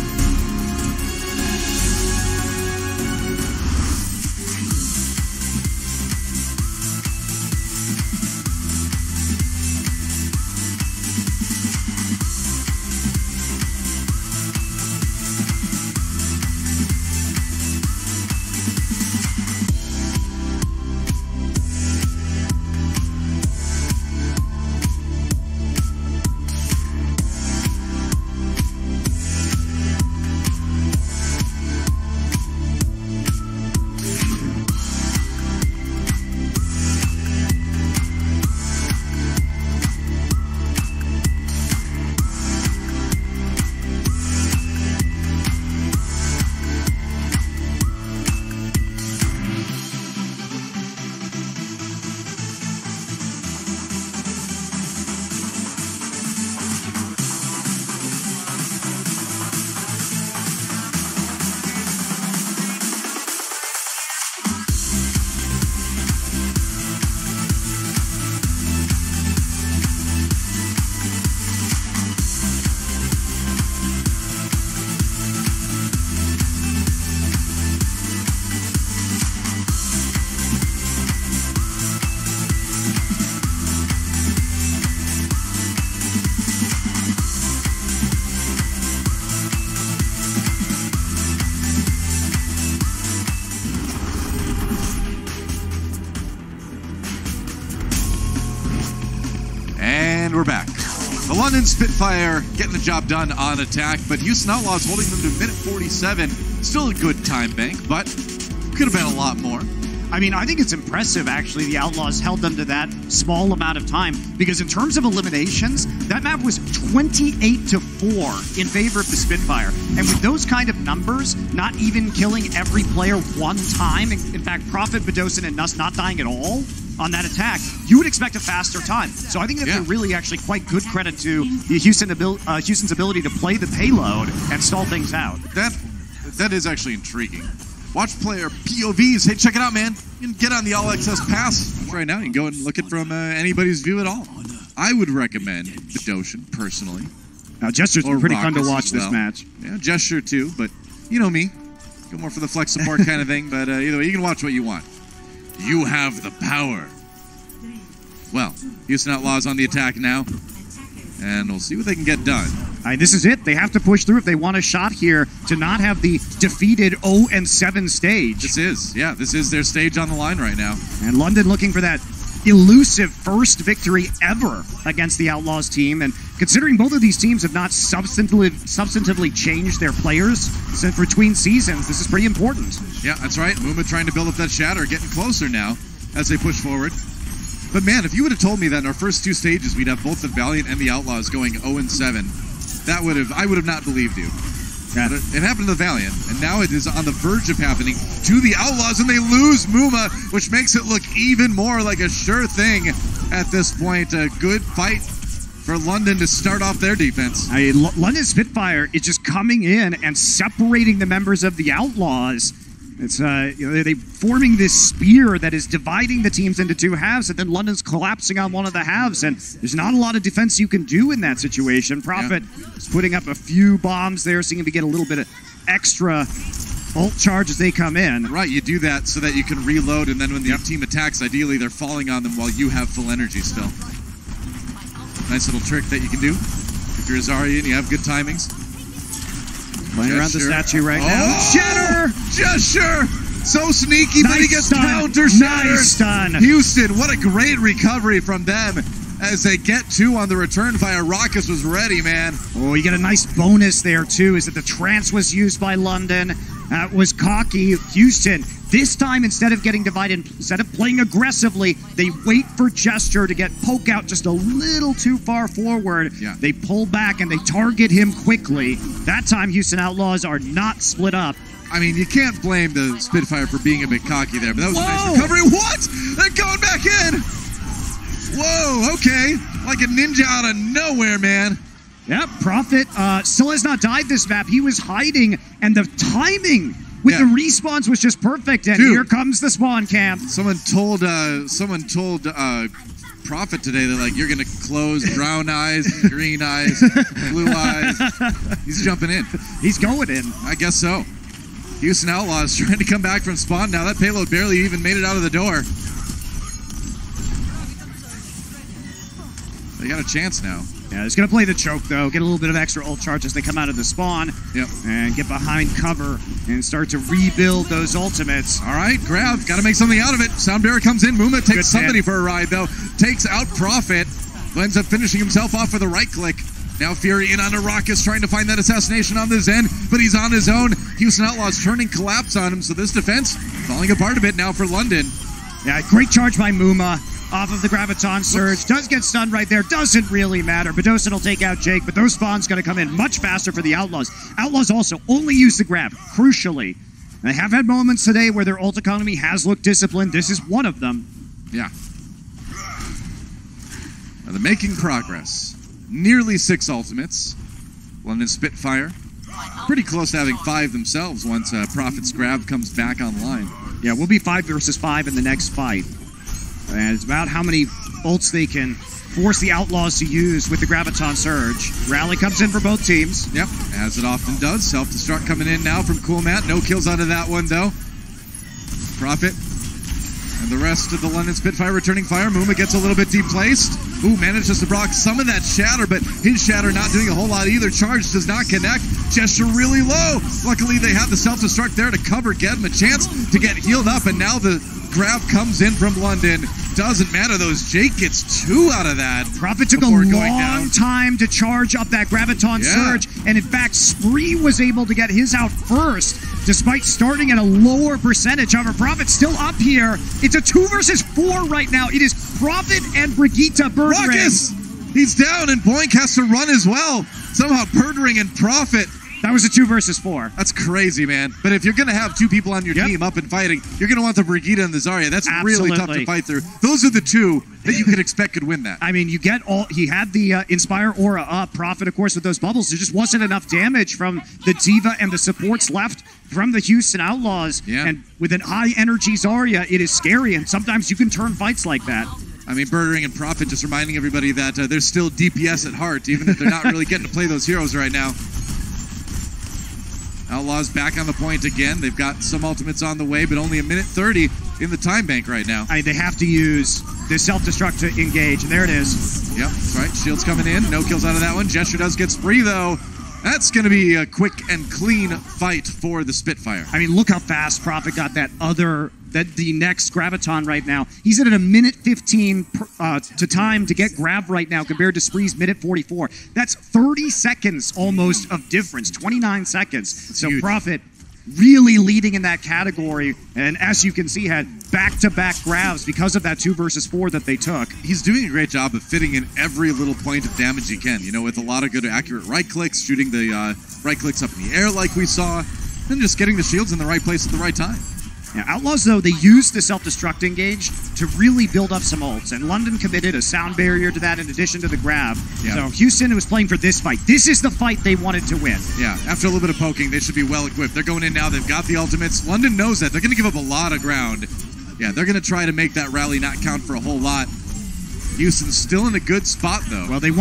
And we're back. The London Spitfire getting the job done on attack, but Houston Outlaws holding them to 1:47. Still a good time bank, but could have been a lot more. I mean, I think it's impressive, actually, the Outlaws held them to that small amount of time, because in terms of eliminations, that map was 28-4 in favor of the Spitfire. And with those kind of numbers, not even killing every player one time, in fact, Prophet, Badosin, and Nuss not dying at all on that attack, you would expect a faster time. So I think that's a really actually quite good credit to the Houston's ability to play the payload and stall things out. That is actually intriguing. Watch player POVs. Hey, check it out, man. You can get on the All Access Pass right now. You can go and look it from anybody's view at all. I would recommend Badosin, personally. Now, Gesture's been pretty fun to watch this match. Yeah, Gesture too, but you know me. Go more for the flex support kind of thing, but either way, you can watch what you want. You have the power. Well, Houston Outlaws on the attack now, and we'll see what they can get done. This is it. They have to push through if they want a shot here to not have the defeated 0-7 stage. This is their stage on the line right now. And London looking for that elusive first victory ever against the Outlaws team. And considering both of these teams have not substantively changed their players since between seasons, this is pretty important. Yeah, that's right. Muma trying to build up that shatter, getting closer now as they push forward. But man, if you would have told me that in our first two stages we'd have both the Valiant and the Outlaws going 0-7, I would have not believed you. Yeah. But it happened to the Valiant, and now it is on the verge of happening to the Outlaws, and they lose Muma, which makes it look even more like a sure thing at this point. A good fight for London to start off their defense. London Spitfire is just coming in and separating the members of the Outlaws. It's they're forming this spear that is dividing the teams into two halves, and then London's collapsing on one of the halves, and there's not a lot of defense you can do in that situation. Prophet is putting up a few bombs there, seeming to get a little bit of extra ult charge as they come in. Right, you do that so that you can reload, and then when the team attacks, ideally they're falling on them while you have full energy still. Nice little trick that you can do if you're a Zarya and you have good timings. Playing around the statue right now. Oh! Shatter! Gesture! So sneaky, but he gets stun. counter shattered. Nice stun. Houston, what a great recovery from them as they get 2 on the return fire. Rawkus was ready, man. Oh, you get a nice bonus there, too, is that the trance was used by London. That was cocky. Houston, this time, instead of getting divided, instead of playing aggressively, they wait for Gesture to get poke out just a little too far forward. Yeah. They pull back and they target him quickly. That time, Houston Outlaws are not split up. I mean, you can't blame the Spitfire for being a bit cocky there, but that was a nice recovery. What? They're going back in. Whoa, okay. Like a ninja out of nowhere, man. Yeah, Prophet still has not died this map. He was hiding, and the timing with the respawns was just perfect. And here comes the spawn camp. Someone told Prophet today that, like, you're going to close brown eyes, green eyes, blue eyes. He's jumping in. He's going in. I guess so. Houston Outlaws trying to come back from spawn now. That payload barely even made it out of the door. They got a chance now. Yeah, he's going to play the choke, though. Get a little bit of extra ult charge as they come out of the spawn. Yep. And get behind cover and start to rebuild those ultimates. All right, grab. Got to make something out of it. Sound Barrier comes in. Muma takes somebody for a ride, though. Takes out Prophet. Ends up finishing himself off with a right click. Now Fury in onto Rawkus, trying to find that assassination on the Zen, but he's on his own. Houston Outlaws turning collapse on him, so this defense falling apart a bit now for London. Yeah, great charge by Muma off of the Graviton Surge. Does get stunned right there. Doesn't really matter. Badosin will take out Jake, but those spawns going to come in much faster for the Outlaws. Outlaws also only use the grab, crucially. They have had moments today where their ult economy has looked disciplined. This is one of them. Yeah. Now they're making progress. Nearly 6 ultimates. London Spitfire. Pretty close to having 5 themselves once Prophet's grab comes back online. Yeah, we'll be 5 versus 5 in the next fight. And it's about how many ults they can force the Outlaws to use with the Graviton Surge. Rally comes in for both teams. Yep, as it often does. Self-destruct coming in now from Cool Matt. No kills out of that one, though. Prophet and the rest of the London Spitfire returning fire. Muma gets a little bit deep-placed. Ooh, manages to block some of that shatter, but his shatter not doing a whole lot either. Charge does not connect. Gesture really low. Luckily, they have the self-destruct there to cover, get him a chance to get healed up, and now the grab comes in from London. Doesn't matter, those. Jake gets 2 out of that. Prophet took a long time to charge up that Graviton Surge, and in fact, Spree was able to get his out first, despite starting at a lower percentage. However, Prophet's still up here. It's a 2 versus 4 right now. It is Prophet and Brigitte Birdring. Rawkus! He's down, and Boink has to run as well. Somehow Birdring and Prophet. That was a 2 versus 4. That's crazy, man. But if you're going to have 2 people on your team up and fighting, you're going to want the Brigitte and the Zarya. That's really tough to fight through. Those are the 2 that you could expect could win that. I mean, you get all... He had the Inspire aura up. Prophet, of course, with those bubbles. There just wasn't enough damage from the Diva and the supports left from the Houston Outlaws. Yeah. And with an high-energy Zarya, it is scary, and sometimes you can turn fights like that. I mean, Birdring and Prophet just reminding everybody that they're still DPS at heart, even if they're not really getting to play those heroes right now. Outlaws back on the point again. They've got some ultimates on the way, but only 1:30 in the time bank right now. I mean, they have to use the self-destruct to engage, and there it is. Yep, that's right. Shield's coming in. No kills out of that one. Gesture does get Spree, though. That's going to be a quick and clean fight for the Spitfire. I mean, look how fast Prophet got the next Graviton right now. He's at a 1:15 to time to get grab right now compared to Spree's 1:44. That's 30 seconds almost of difference, 29 seconds. So Prophet really leading in that category, and as you can see, had back-to-back grabs because of that 2 versus 4 that they took. He's doing a great job of fitting in every little point of damage he can, you know, with a lot of good accurate right clicks, shooting the right clicks up in the air like we saw, and just getting the shields in the right place at the right time. Yeah, Outlaws, though, they used the self-destruct engage to really build up some ults, and London committed a sound barrier to that in addition to the grab. Yeah. So Houston was playing for this fight. This is the fight they wanted to win. Yeah, after a little bit of poking, they should be well-equipped. They're going in now. They've got the ultimates. London knows that. They're going to give up a lot of ground. Yeah, they're going to try to make that rally not count for a whole lot. Houston's still in a good spot, though. Well, they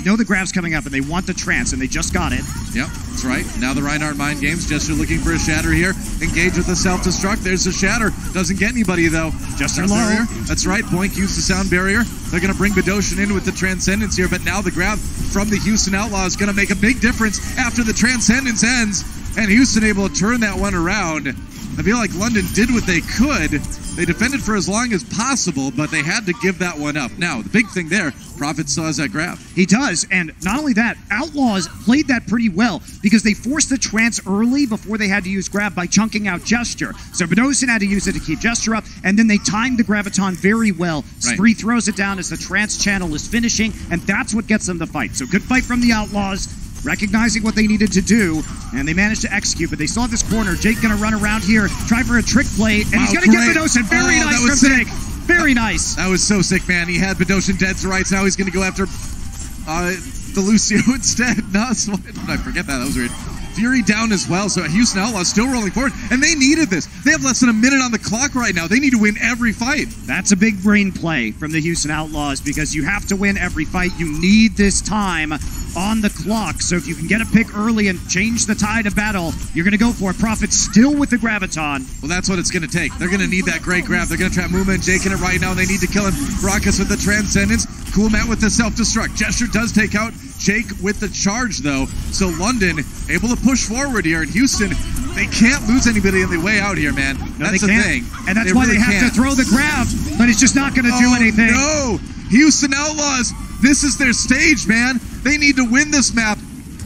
know the grab's coming up, and they want the trance, and they just got it. Yep, that's right. Now the Reinhardt mind games. Jester looking for a shatter here. Engage with the self-destruct. There's a shatter. Doesn't get anybody, though. Jester low. Barrier. That's right. Boink used the sound barrier. They're going to bring Badoshin in with the Transcendence here, but now the grab from the Houston Outlaws is going to make a big difference after the Transcendence ends, and Houston able to turn that one around. I feel like London did what they could. They defended for as long as possible, but they had to give that one up. Now, the big thing there, Prophet still has that grab. He does, and not only that, Outlaws played that pretty well because they forced the trance early before they had to use grab by chunking out Gesture. So Badoshin had to use it to keep Gesture up, and then they timed the Graviton very well. Right. Spree throws it down as the trance channel is finishing, and that's what gets them the fight. So good fight from the Outlaws, recognizing what they needed to do, and they managed to execute, but they still have this corner. Jake gonna run around here, try for a trick play, and he's gonna get Badoshin. Very nice from Jake. Very nice. That was so sick, man. He had Badoshin dead to rights. Now he's gonna go after the Lucio instead. No, I forget that. That was weird. Fury down as well, so Houston Outlaws still rolling forward, and they needed this. They have less than a minute on the clock right now. They need to win every fight. That's a big brain play from the Houston Outlaws because you have to win every fight. You need this time on the clock, so if you can get a pick early and change the tide of battle, you're going to go for it. Prophet still with the Graviton. Well, that's what it's going to take. They're going to need that great grab. They're going to trap Muma and Jake in it right now. They need to kill him. Rawkus with the Transcendence. Cool Matt with the self-destruct. Gesture does take out Jake with the charge, though. So London able to push forward here. And Houston, they can't lose anybody on the way out here, man. No, that's the thing. And that's why they have to throw the grab, but it's just not going to do anything. No! Houston Outlaws, this is their stage, man. They need to win this map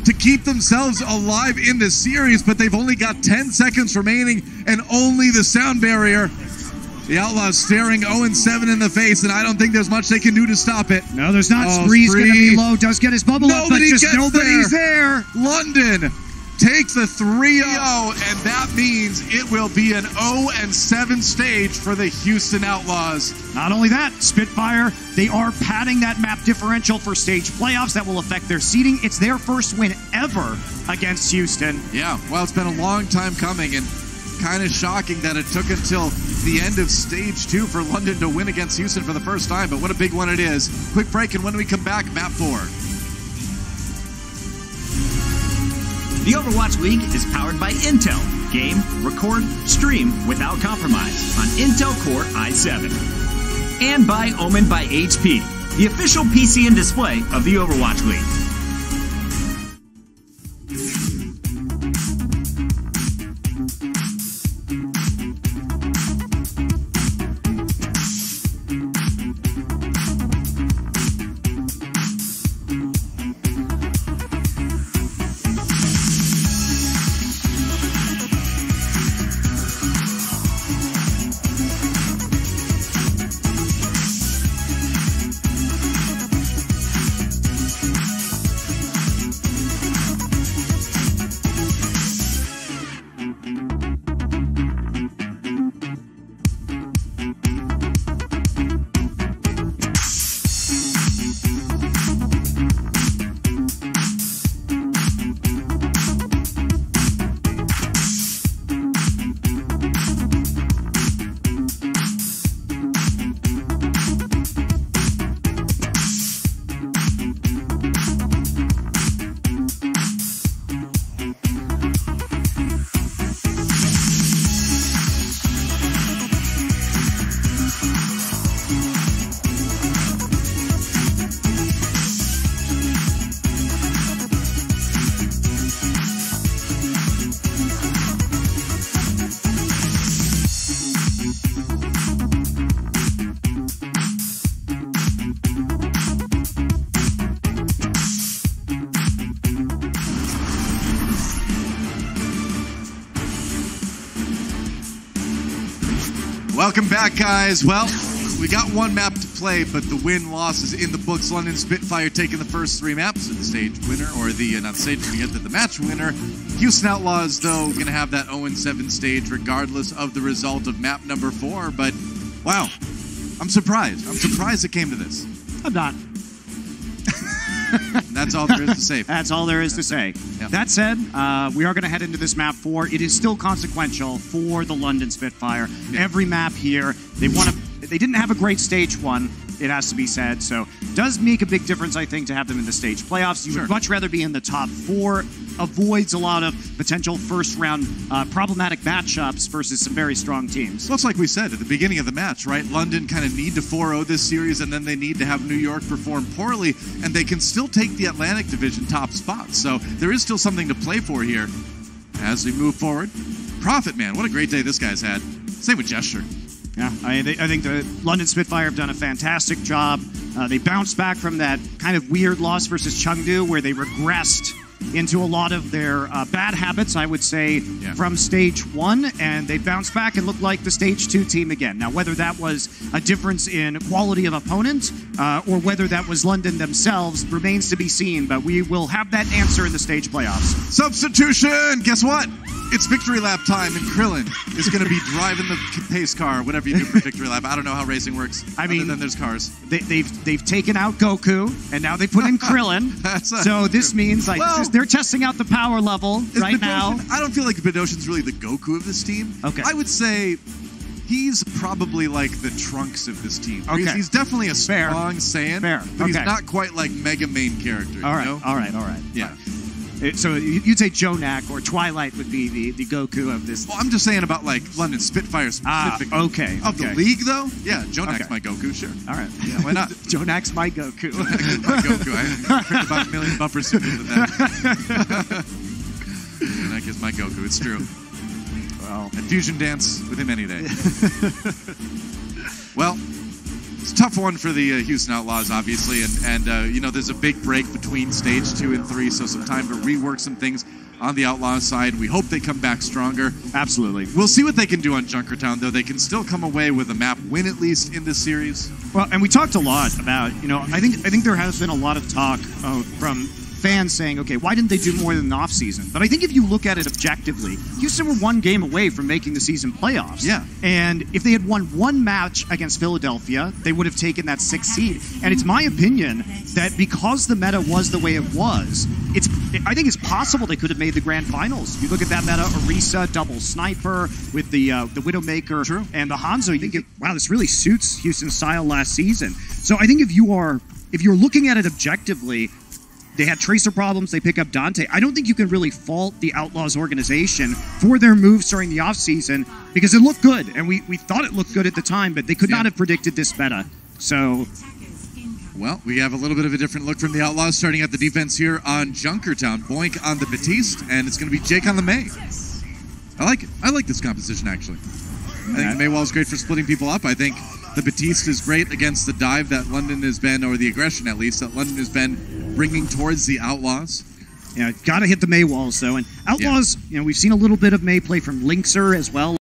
to keep themselves alive in this series, but they've only got 10 seconds remaining and only the sound barrier. The Outlaws staring 0-7 in the face, and I don't think there's much they can do to stop it. No, there's not. Spree's going to be low, does get his bubble up, but just nobody's there. London take the 3-0, and that means it will be an 0-7 stage for the Houston Outlaws. Not only that, Spitfire, they are padding that map differential for stage playoffs. That will affect their seeding. It's their first win ever against Houston. Yeah, well, it's been a long time coming, and kind of shocking that it took until the end of stage 2 for London to win against Houston for the first time, but what a big one it is. Quick break, and when we come back, map 4. The Overwatch League is powered by Intel. Game, record, stream without compromise on Intel Core i7. And by Omen by HP, the official PC and display of the Overwatch League. Welcome back, guys. Well, we got one map to play, but the win-loss is in the books. London Spitfire taking the first 3 maps, the stage winner, or the, not stage, the match winner. Houston Outlaws, though, going to have that 0-7 stage regardless of the result of map number 4. But, wow, I'm surprised. I'm surprised it came to this. I'm not. That's all there is to say. That's all there is to say. Yeah. That said, we are going to head into this map 4. It is still consequential for the London Spitfire. Yeah. Every map here, they didn't have a great stage 1. it has to be said. So does make a big difference, I think, to have them in the stage playoffs. You would much rather be in the top 4. Avoids a lot of potential first-round problematic matchups versus some very strong teams. Well, it's like we said at the beginning of the match, right? London kind of need to 4-0 this series, and then they need to have New York perform poorly, and they can still take the Atlantic Division top spot. So there is still something to play for here as we move forward. Prophet, man, what a great day this guy's had. Same with Gesture. Yeah, I think the London Spitfire have done a fantastic job. They bounced back from that kind of weird loss versus Chengdu where they regressed into a lot of their bad habits, I would say, from stage 1, and they bounced back and looked like the stage 2 team again. Now, whether that was a difference in quality of opponent or whether that was London themselves remains to be seen, but we will have that answer in the stage playoffs. Substitution! Guess what? It's victory lap time, and Krillin is going to be driving the pace car, whatever you do for victory lap. I don't know how racing works. I mean, then there's cars. They've taken out Goku, and now they put in Krillin. So this means like they're testing out the power level right now. I don't feel like Bidoshin's really the Goku of this team. Okay. I would say he's probably like the Trunks of this team. Okay. He's definitely a strong Saiyan, but he's not quite like Mega main character. All right, you know? all right. Yeah. So you'd say Jonak or Twilight would be the Goku of this. Well, I'm just saying about like London Spitfire specifically. Okay. Of the league, though? Yeah, Jonak's my Goku, sure. All right. Yeah, why not? Jonak's my Goku. My Goku. I heard about a million bumpers sooner than that. Jonak is my Goku, it's true. Well, and Fusion Dance with him any day. Well, it's a tough one for the Houston Outlaws, obviously, and you know, there's a big break between stage 2 and 3, so some time to rework some things on the Outlaws side. We hope they come back stronger. Absolutely. We'll see what they can do on Junkertown, though. They can still come away with a map win, at least, in this series. Well, and we talked a lot about, you know, I think there has been a lot of talk from fans saying, okay, why didn't they do more than the offseason? But I think if you look at it objectively, Houston were 1 game away from making the season playoffs. Yeah. And if they had won 1 match against Philadelphia, they would have taken that 6th seed. And it's my opinion that because the meta was the way it was, I think it's possible they could have made the grand finals. You look at that meta, Orisa, double sniper with the Widowmaker and the Hanzo, you think, wow, this really suits Houston's style last season. So I think if you're looking at it objectively, they had tracer problems. They pick up Dante. I don't think you can really fault the Outlaws organization for their moves during the offseason because it looked good, and we thought it looked good at the time, but they could not have predicted this meta. So, well, we have a little bit of a different look from the Outlaws starting at the defense here on Junkertown. Boink on the Batiste, and it's going to be Jake on the May. I like it. I like this composition, actually. I think the Maywall is great for splitting people up. I think the Batiste is great against the dive that London has been, or the aggression at least, that London has been bringing towards the Outlaws. Yeah, got to hit the May walls, though. And Outlaws, you know, we've seen a little bit of May play from Linkser as well.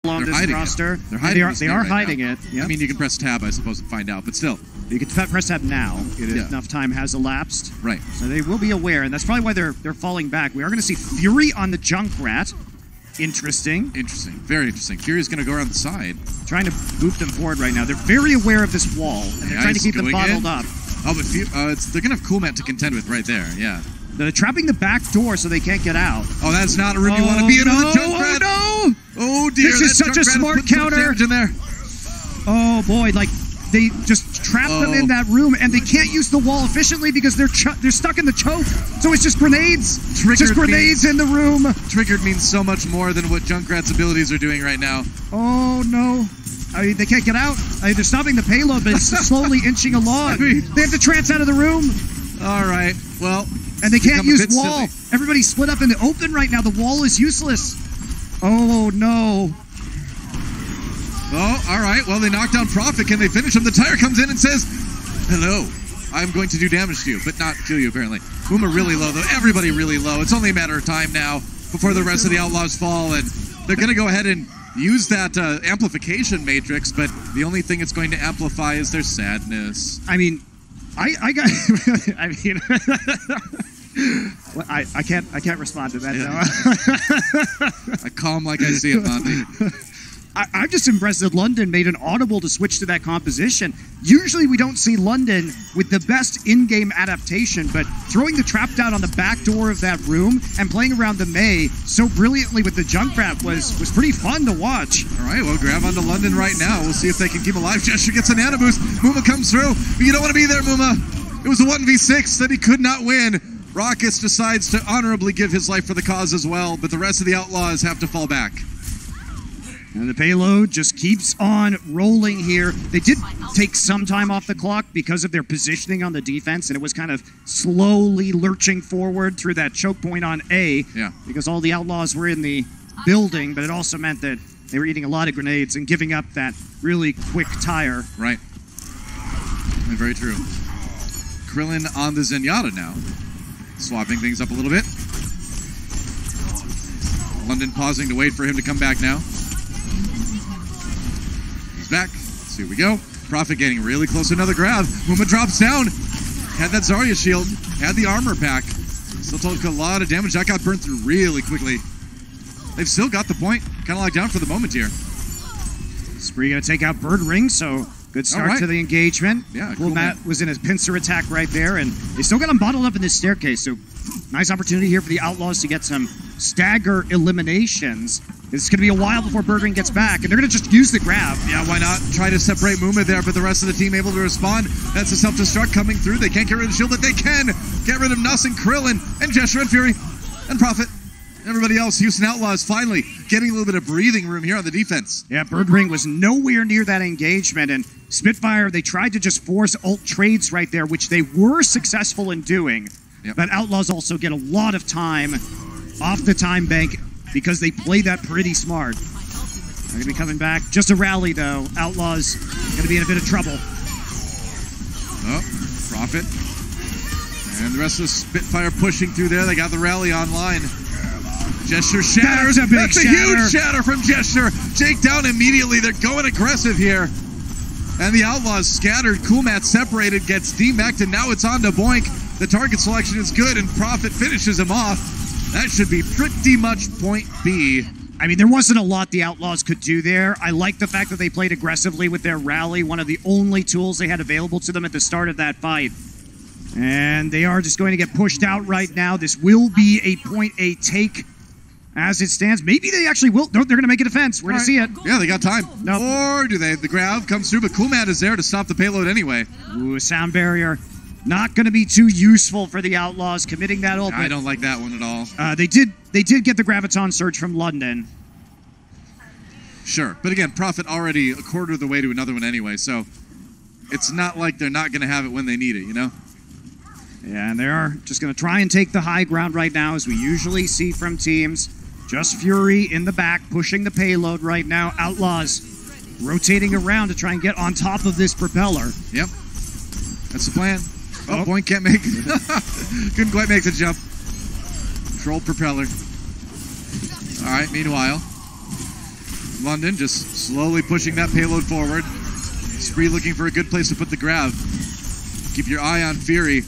On this roster. They're hiding they are hiding it. Yep. I mean, you can press tab, I suppose, and find out, but still. You can press tab now. Enough time has elapsed. Right. So they will be aware, and that's probably why they're falling back. We are going to see Fury on the Junkrat. Interesting. Interesting. Very interesting. Fury's going to go around the side. Trying to move them forward right now. They're very aware of this wall, and they're trying to keep them bottled up. Oh, but they're going to have Cool Mat to contend with right there, yeah. They're trapping the back door so they can't get out. Oh, that's not a room you want to be in on the Junkrat. Oh, no! Oh, dear. This is such a smart counter. In there. Oh, boy. Like, they just trap them in that room, and they can't use the wall efficiently because they're stuck in the choke. So it's just grenades. Just grenades in the room. Triggered means so much more than what Junkrat's abilities are doing right now. Oh, no. I mean, they can't get out. They're stopping the payload, but it's slowly inching along. They have to trance out of the room. All right. Well, and they can't use wall. Everybody's split up in the open right now. The wall is useless. Oh, no. Oh, all right. Well, they knocked down Prophet. Can they finish him? The tire comes in and says, hello. I'm going to do damage to you, but not kill you, apparently. Uma really low, though. Everybody really low. It's only a matter of time now before the rest of the Outlaws fall, and they're going to go ahead and use that amplification matrix, but the only thing it's going to amplify is their sadness. I mean, I got... I mean... Well, I can't respond to that. Yeah. I call him like I see it, Monty. I'm just impressed that London made an audible to switch to that composition. Usually we don't see London with the best in-game adaptation, but throwing the trap down on the back door of that room and playing around the Mei so brilliantly with the Junkrat was pretty fun to watch. All right, well, grab onto London right now. We'll see if they can keep alive. Gesture gets a nano boost. Muma comes through. But you don't want to be there, Muma. It was a 1v6 that he could not win. Rawkus decides to honorably give his life for the cause as well, but the rest of the Outlaws have to fall back. And the payload just keeps on rolling here. They did take some time off the clock because of their positioning on the defense, and it was kind of slowly lurching forward through that choke point on A. Yeah. Because all the Outlaws were in the building, but it also meant that they were eating a lot of grenades and giving up that really quick tire. Right. And very true. Krillin on the Zenyatta now. Swapping things up a little bit. London pausing to wait for him to come back now. He's back. So here we go. Prophet getting really close to another grab. Muma drops down. Had that Zarya shield. Had the armor pack. Still took a lot of damage. That got burned through really quickly. They've still got the point. Kind of locked down for the moment here. Spree going to take out Bird Ring, so good start to the engagement. Yeah, cool. Matt was in his pincer attack right there, and they still got him bottled up in this staircase, so nice opportunity here for the Outlaws to get some stagger eliminations. It's going to be a while before Bird Ring gets back, and they're going to just use the grab. Yeah, why not? Try to separate Muma there, but the rest of the team able to respond. That's a self-destruct coming through. They can't get rid of the shield, but they can get rid of Nuss and Krillin and Gesture and Fury and Prophet. Everybody else, Houston Outlaws finally getting a little bit of breathing room here on the defense. Yeah, Bird Ring was nowhere near that engagement, and Spitfire, they tried to just force ult trades right there, which they were successful in doing. Yep. But Outlaws also get a lot of time off the time bank because they play that pretty smart. They're going to be coming back. Just a rally, though. Outlaws going to be in a bit of trouble. Oh, Prophet. And the rest of the Spitfire pushing through there. They got the rally online. Gesture shatters. That's a huge shatter from Gesture. Jake down immediately. They're going aggressive here. And the Outlaws scattered. Coolmat separated, gets demeched, and now it's on to Boink. The target selection is good, and Prophet finishes him off. That should be pretty much point B. I mean, there wasn't a lot the Outlaws could do there. I like the fact that they played aggressively with their rally, one of the only tools they had available to them at the start of that fight. And they are just going to get pushed out right now. This will be a point A take as it stands. Maybe they actually will. No, they're going to make a defense. We're going to see it. Yeah, they got time. Nope. Or do they? The grab comes through, but Coolmat is there to stop the payload anyway. Ooh, a sound barrier. Not going to be too useful for the Outlaws committing that ult. I don't like that one at all. They did get the Graviton Surge from London. Sure. But again, Prophet already a quarter of the way to another one anyway, so it's not like they're not going to have it when they need it, you know? Yeah, and they are just going to try and take the high ground right now, as we usually see from teams. Just Fury in the back, pushing the payload right now. Outlaws rotating around to try and get on top of this propeller. Yep. That's the plan. Oh, Boink can't make it. Couldn't quite make the jump. Control propeller. All right, meanwhile, London just slowly pushing that payload forward. Spree looking for a good place to put the grab. Keep your eye on Fury.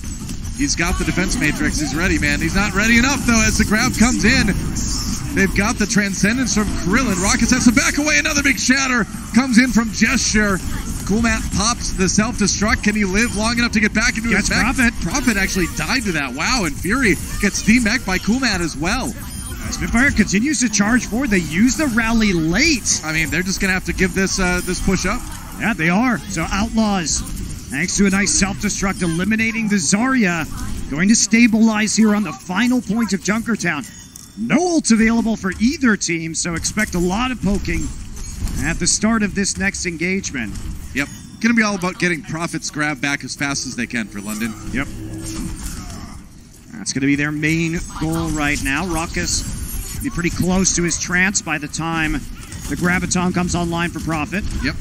He's got the defense matrix. He's ready, man. He's not ready enough, though, as the grab comes in. They've got the Transcendence from Krillin. Rawkus has to back away. Another big shatter comes in from Gesture. Coolmat pops the self-destruct. Can he live long enough to get back into his mech? Prophet actually died to that. Wow, and Fury gets demeched by Coolmat as well. Spitfire continues to charge forward. They use the rally late. I mean, they're just going to have to give this this push up. Yeah, they are. So Outlaws, thanks to a nice self-destruct, eliminating the Zarya, going to stabilize here on the final point of Junkertown. No ults available for either team, so expect a lot of poking at the start of this next engagement. Yep. Going to be all about getting Prophet's grab back as fast as they can for London. Yep. That's going to be their main goal right now. Rawkus will be pretty close to his trance by the time the Graviton comes online for Prophet. Yep.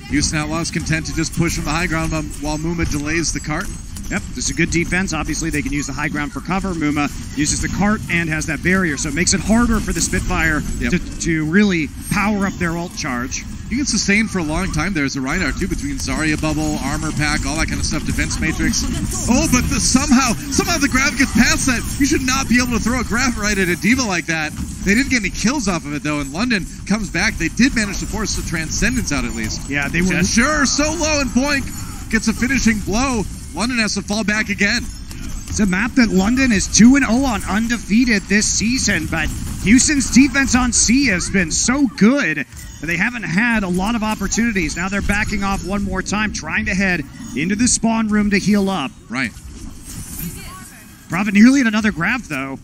Houston Outlaws content to just push from the high ground while Muma delays the cart. Yep, this is a good defense. Obviously, they can use the high ground for cover. Muma uses the cart and has that barrier, so it makes it harder for the Spitfire to really power up their ult charge. You can sustain for a long time. There's a Reinhardt too between Zarya bubble, armor pack, all that kind of stuff, defense matrix. Oh, but somehow the grab gets past that. You should not be able to throw a grab right at a diva like that. They didn't get any kills off of it though, and London comes back. They did manage to force the Transcendence out at least. Yeah, they were sure so low, and Boink gets a finishing blow. London has to fall back again. It's a map that London is 2-0 on, undefeated this season, but Houston's defense on C has been so good that they haven't had a lot of opportunities. Now they're backing off one more time, trying to head into the spawn room to heal up. Right. Prophet nearly at another grab, though.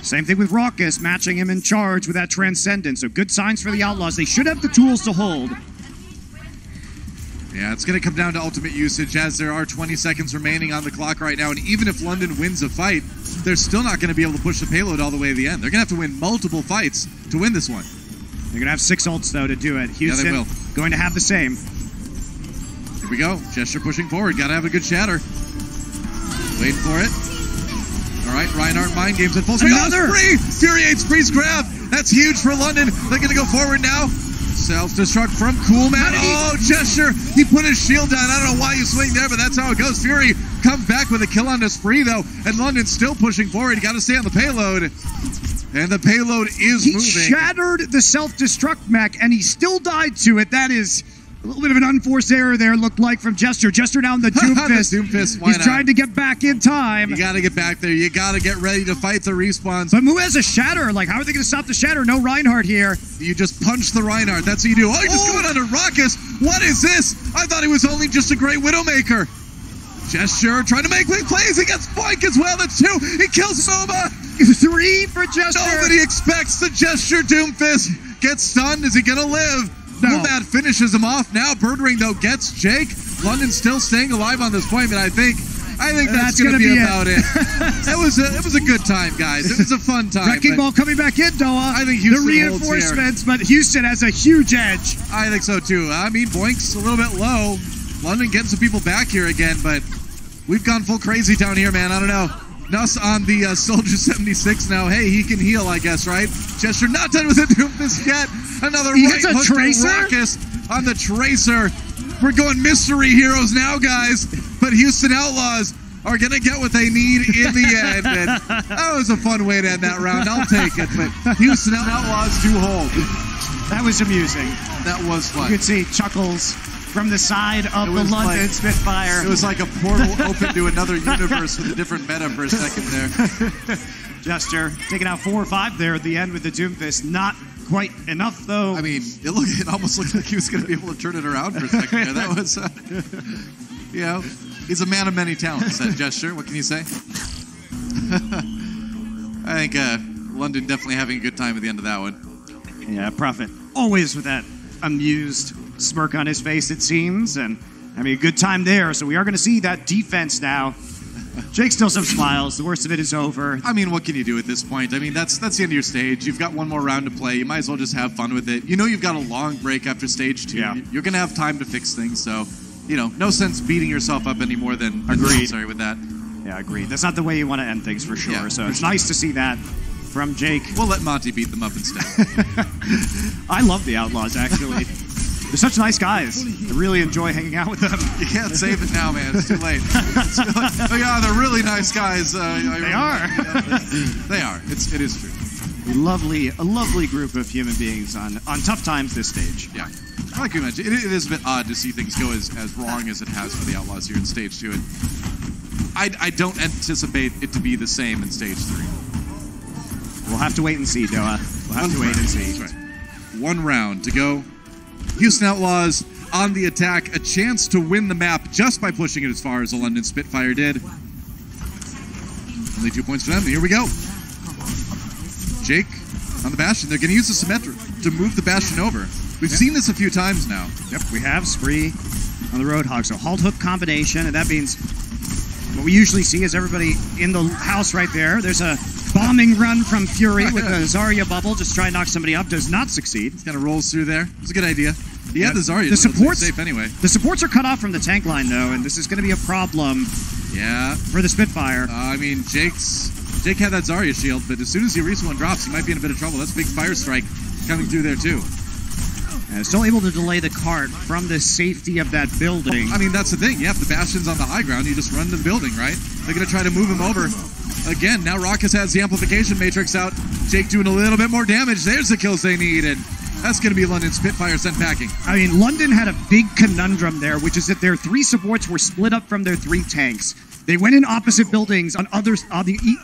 Same thing with Rawkus, matching him in charge with that Transcendence. So good signs for the Outlaws. They should have the tools to hold. Yeah, it's going to come down to ultimate usage as there are 20 seconds remaining on the clock right now. And even if London wins a fight, they're still not going to be able to push the payload all the way to the end. They're going to have to win multiple fights to win this one. They're going to have 6 ults, though, to do it. Houston yeah, they will. Going to have the same. Here we go. Gesture pushing forward. Got to have a good shatter. Waiting for it. All right, Reinhardt mind games in full speed. Another! Spree! Fury 8 Spree's grab. That's huge for London. They're going to go forward now. Self-destruct from Coolman. Oh, Gesture. He put his shield down. I don't know why you swing there, but that's how it goes. Fury comes back with a kill on the Spree, though, and London's still pushing forward. You got to stay on the payload. And the payload is moving. He shattered the self-destruct mech, and he still died to it. That is a little bit of an unforced error there, looked like, from Gesture. Gesture down the Doomfist. Doomfist, why He's not? trying to get back in time. You got to get back there. You got to get ready to fight the respawns. But Mu has a shatter. Like, how are they going to stop the shatter? No Reinhardt here. You just punch the Reinhardt. That's what you do. Oh, he just going under Rawkus. What is this? I thought he was only just a great Widowmaker. Gesture trying to make plays. He gets Boink as well. That's 2. He kills Soma. 3 for Gesture. Nobody expects the Gesture Doomfist. Gets stunned. Is he going to live? No. Nomad finishes him off. Now Birdring, though, gets Jake. London still staying alive on this point, but I think that's going to be about it. It was a good time, guys. It was a fun time. Wrecking Ball coming back in, Doa. I think Houston the reinforcements, but Houston has a huge edge. I think so, too. I mean, Boink's a little bit low. London getting some people back here again, but we've gone full crazy down here, man. I don't know. Nuss on the Soldier 76 now. Hey, he can heal, I guess, right? Gesture not done with the Doomfist yet. Another right hook to Rawkus on the Tracer. We're going mystery heroes now, guys. But Houston Outlaws are going to get what they need in the end. And that was a fun way to end that round. I'll take it. But Houston Outlaws do hold. That was amusing. That was fun. You could see chuckles from the side of the London Spitfire. It was like a portal open to another universe with a different meta for a second there. Gesture taking out 4 or 5 there at the end with the Doomfist. Not quite enough, though. I mean, it almost looked like he was going to be able to turn it around for a second there. That was, you know, he's a man of many talents, that Gesture. What can you say? I think London definitely having a good time at the end of that one. Yeah, Prophet always with that amused smirk on his face, it seems, and having a good time there. So we are going to see that defense now. Jake still some smiles. The worst of it is over. I mean, what can you do at this point? I mean, that's the end of your stage. You've got one more round to play. You might as well just have fun with it. You know you've got a long break after stage 2. Yeah. You're going to have time to fix things, so, you know, no sense beating yourself up any more than necessary with that. Yeah, agreed. That's not the way you want to end things, for sure. Yeah, so for it's sure. nice to see that from Jake. We'll let Monty beat them up instead. I love the Outlaws, actually. They're such nice guys. I really enjoy hanging out with them. You can't save it now, man. It's too late. Oh, yeah, they're really nice guys. They are. They are. It is true. A lovely group of human beings on tough times this stage. Yeah. Like you mentioned, it is a bit odd to see things go as wrong as it has for the Outlaws here in stage 2. And I don't anticipate it to be the same in stage 3. We'll have to wait and see, Doa. We'll have to wait and see. That's right. 1 round to go. Houston Outlaws on the attack. A chance to win the map just by pushing it as far as the London Spitfire did. Only 2 points for them. Here we go. Jake on the Bastion. They're going to use the Symmetra to move the Bastion over. We've seen this a few times now. Yep, we have Spree on the Roadhog. So halt hook combination, and that means what we usually see is everybody in the house right there. There's a bombing run from Fury with a Zarya bubble. Just try and knock somebody up. Does not succeed. Kind of rolls through there. It's a good idea. He had the Zarya. The supports safe anyway. The supports are cut off from the tank line, though, and this is going to be a problem. Yeah. For the Spitfire. I mean, Jake had that Zarya shield, but as soon as the Orisa one drops, he might be in a bit of trouble. That's a big Fire Strike coming through there, too. Still able to delay the cart from the safety of that building. I mean, that's the thing. Yeah, if the Bastion's on the high ground, you just run the building, right? They're going to try to move him over. Again, now Rawkus has the amplification matrix out. Jake doing a little bit more damage. There's the kills they need, and that's going to be London Spitfire sent packing. I mean, London had a big conundrum there, which is that their 3 supports were split up from their 3 tanks. They went in opposite buildings on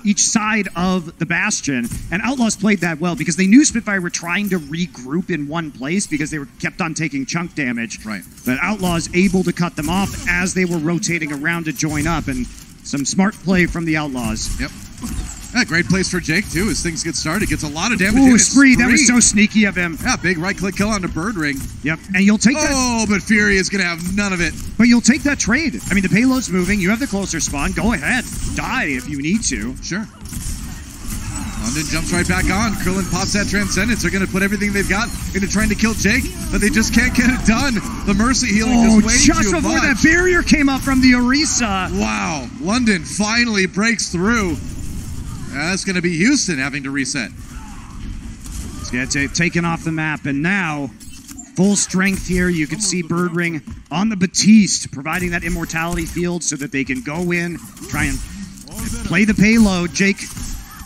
each side of the Bastion, and Outlaws played that well because they knew Spitfire were trying to regroup in one place because they were kept on taking chunk damage. Right. But Outlaws able to cut them off as they were rotating around to join up, and some smart play from the Outlaws. Yep. Yeah, great place for Jake, too, as things get started. Gets a lot of damage. Ooh, Spree, that was so sneaky of him. Yeah, big right-click kill onto Bird Ring. Yep, and you'll take that. Oh, but Fury is going to have none of it. But you'll take that trade. I mean, the payload's moving. You have the closer spawn. Go ahead. Die if you need to. Sure. London jumps right back on. Krillin pops that Transcendence. They're going to put everything they've got into trying to kill Jake, but they just can't get it done. The Mercy healing is way just too before much. that barrier came up from the Orisa. Wow. London finally breaks through. That's going to be Houston having to reset. It's going to get taken off the map, and now full strength here. You can see Bird Ring on the Batiste, providing that immortality field so that they can go in, try and play the payload. Jake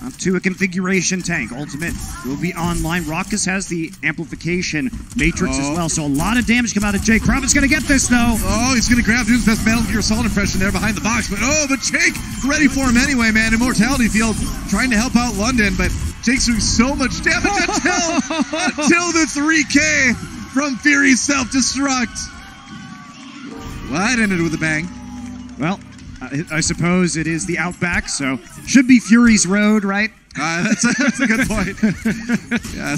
up to a configuration tank. Ultimate will be online. Rawkus has the amplification matrix as well, so a lot of damage come out of Jake. Kraven's going to get this, though. Oh, he's going to grab Doom's best Metal Gear Solid impression there behind the box, but Jake ready for him anyway, man. Immortality field trying to help out London, but Jake's doing so much damage until the 3K from Fury's self-destruct. Well, that ended with a bang. Well, I suppose it is the Outback, so should be Fury's Road, right? That's a good point. Yeah,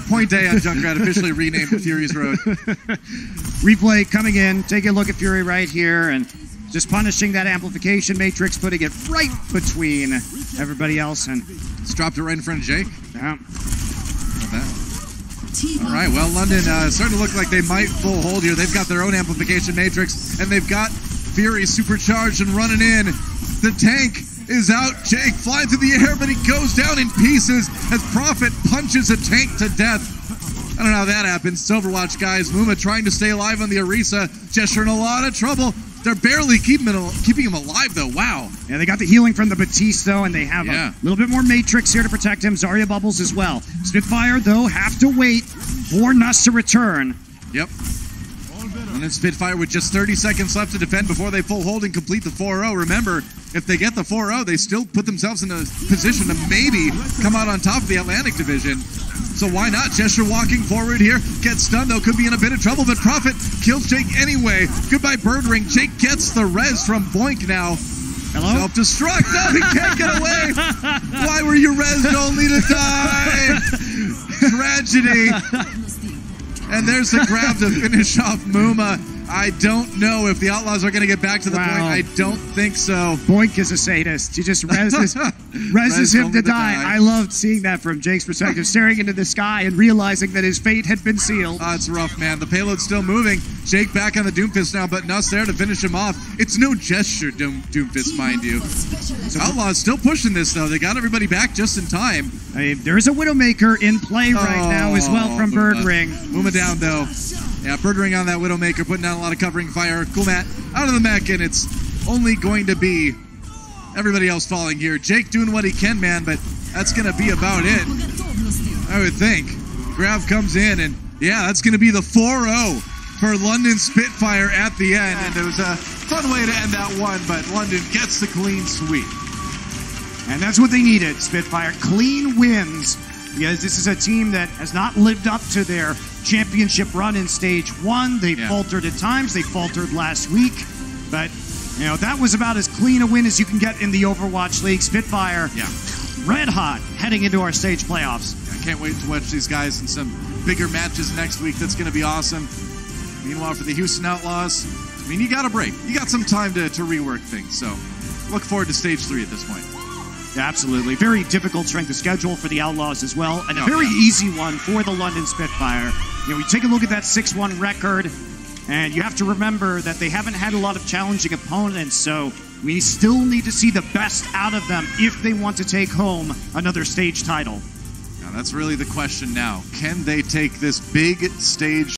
Point A on Junkrat officially renamed Fury's Road. Replay coming in. Take a look at Fury right here, and just punishing that amplification matrix, putting it right between everybody else, and it's dropped it right in front of Jake. Yeah. All right, well, London starting to look like they might full hold here. They've got their own amplification matrix, and they've got Fury supercharged and running in. The tank is out. Jake flying through the air, but he goes down in pieces as Prophet punches a tank to death. I don't know how that happens. It's Overwatch, guys. Muma trying to stay alive on the Orisa. Gesture in a lot of trouble. They're barely keeping him alive, though. Wow. Yeah, they got the healing from the Batiste, though, and they have a little bit more Matrix here to protect him. Zarya bubbles as well. Spitfire, though, have to wait for Nuss to return. Yep. And then Spitfire with just 30 seconds left to defend before they full hold and complete the 4-0. Remember, if they get the 4-0, they still put themselves in a position to maybe come out on top of the Atlantic Division. So why not? Gesture walking forward here. Gets stunned, though. Could be in a bit of trouble, but Prophet kills Jake anyway. Goodbye, Bird Ring. Jake gets the res from Boink now. Hello? Self-destruct. No, he can't get away. Why were you resed only to die? Tragedy. And there's the grab to finish off Muma. I don't know if the Outlaws are going to get back to the point. I don't think so. Boink is a sadist. He just reses him to die. I loved seeing that from Jake's perspective, staring into the sky and realizing that his fate had been sealed. It's rough, man. The payload's still moving. Jake back on the Doomfist now, but Nuss there to finish him off. It's no gesture, Doomfist, mind you. So Outlaws still pushing this, though. They got everybody back just in time. I mean, there's a Widowmaker in play right now as well from Bird Ring. Muma down, though. Yeah, Bird Ring on that Widowmaker, putting down a lot of covering fire. Cool Matt out of the mech, and it's only going to be everybody else falling here. Jake doing what he can, man, but that's going to be about it, I would think. Grav comes in, and yeah, that's going to be the 4-0 for London Spitfire at the end. And it was a fun way to end that one, but London gets the clean sweep. And that's what they needed, Spitfire. Clean wins, because this is a team that has not lived up to their championship run in Stage 1. They faltered at times. They faltered last week. But, you know, that was about as clean a win as you can get in the Overwatch League. Spitfire, red hot, heading into our stage playoffs. I can't wait to watch these guys in some bigger matches next week. That's going to be awesome. Meanwhile, for the Houston Outlaws, I mean, you got a break. You got some time to rework things. So, look forward to Stage 3 at this point. Absolutely. Very difficult strength of schedule for the Outlaws as well, and a very easy one for the London Spitfire. You know, you take a look at that 6-1 record, and you have to remember that they haven't had a lot of challenging opponents, so we still need to see the best out of them if they want to take home another stage title. Now, that's really the question now. Can they take this big stage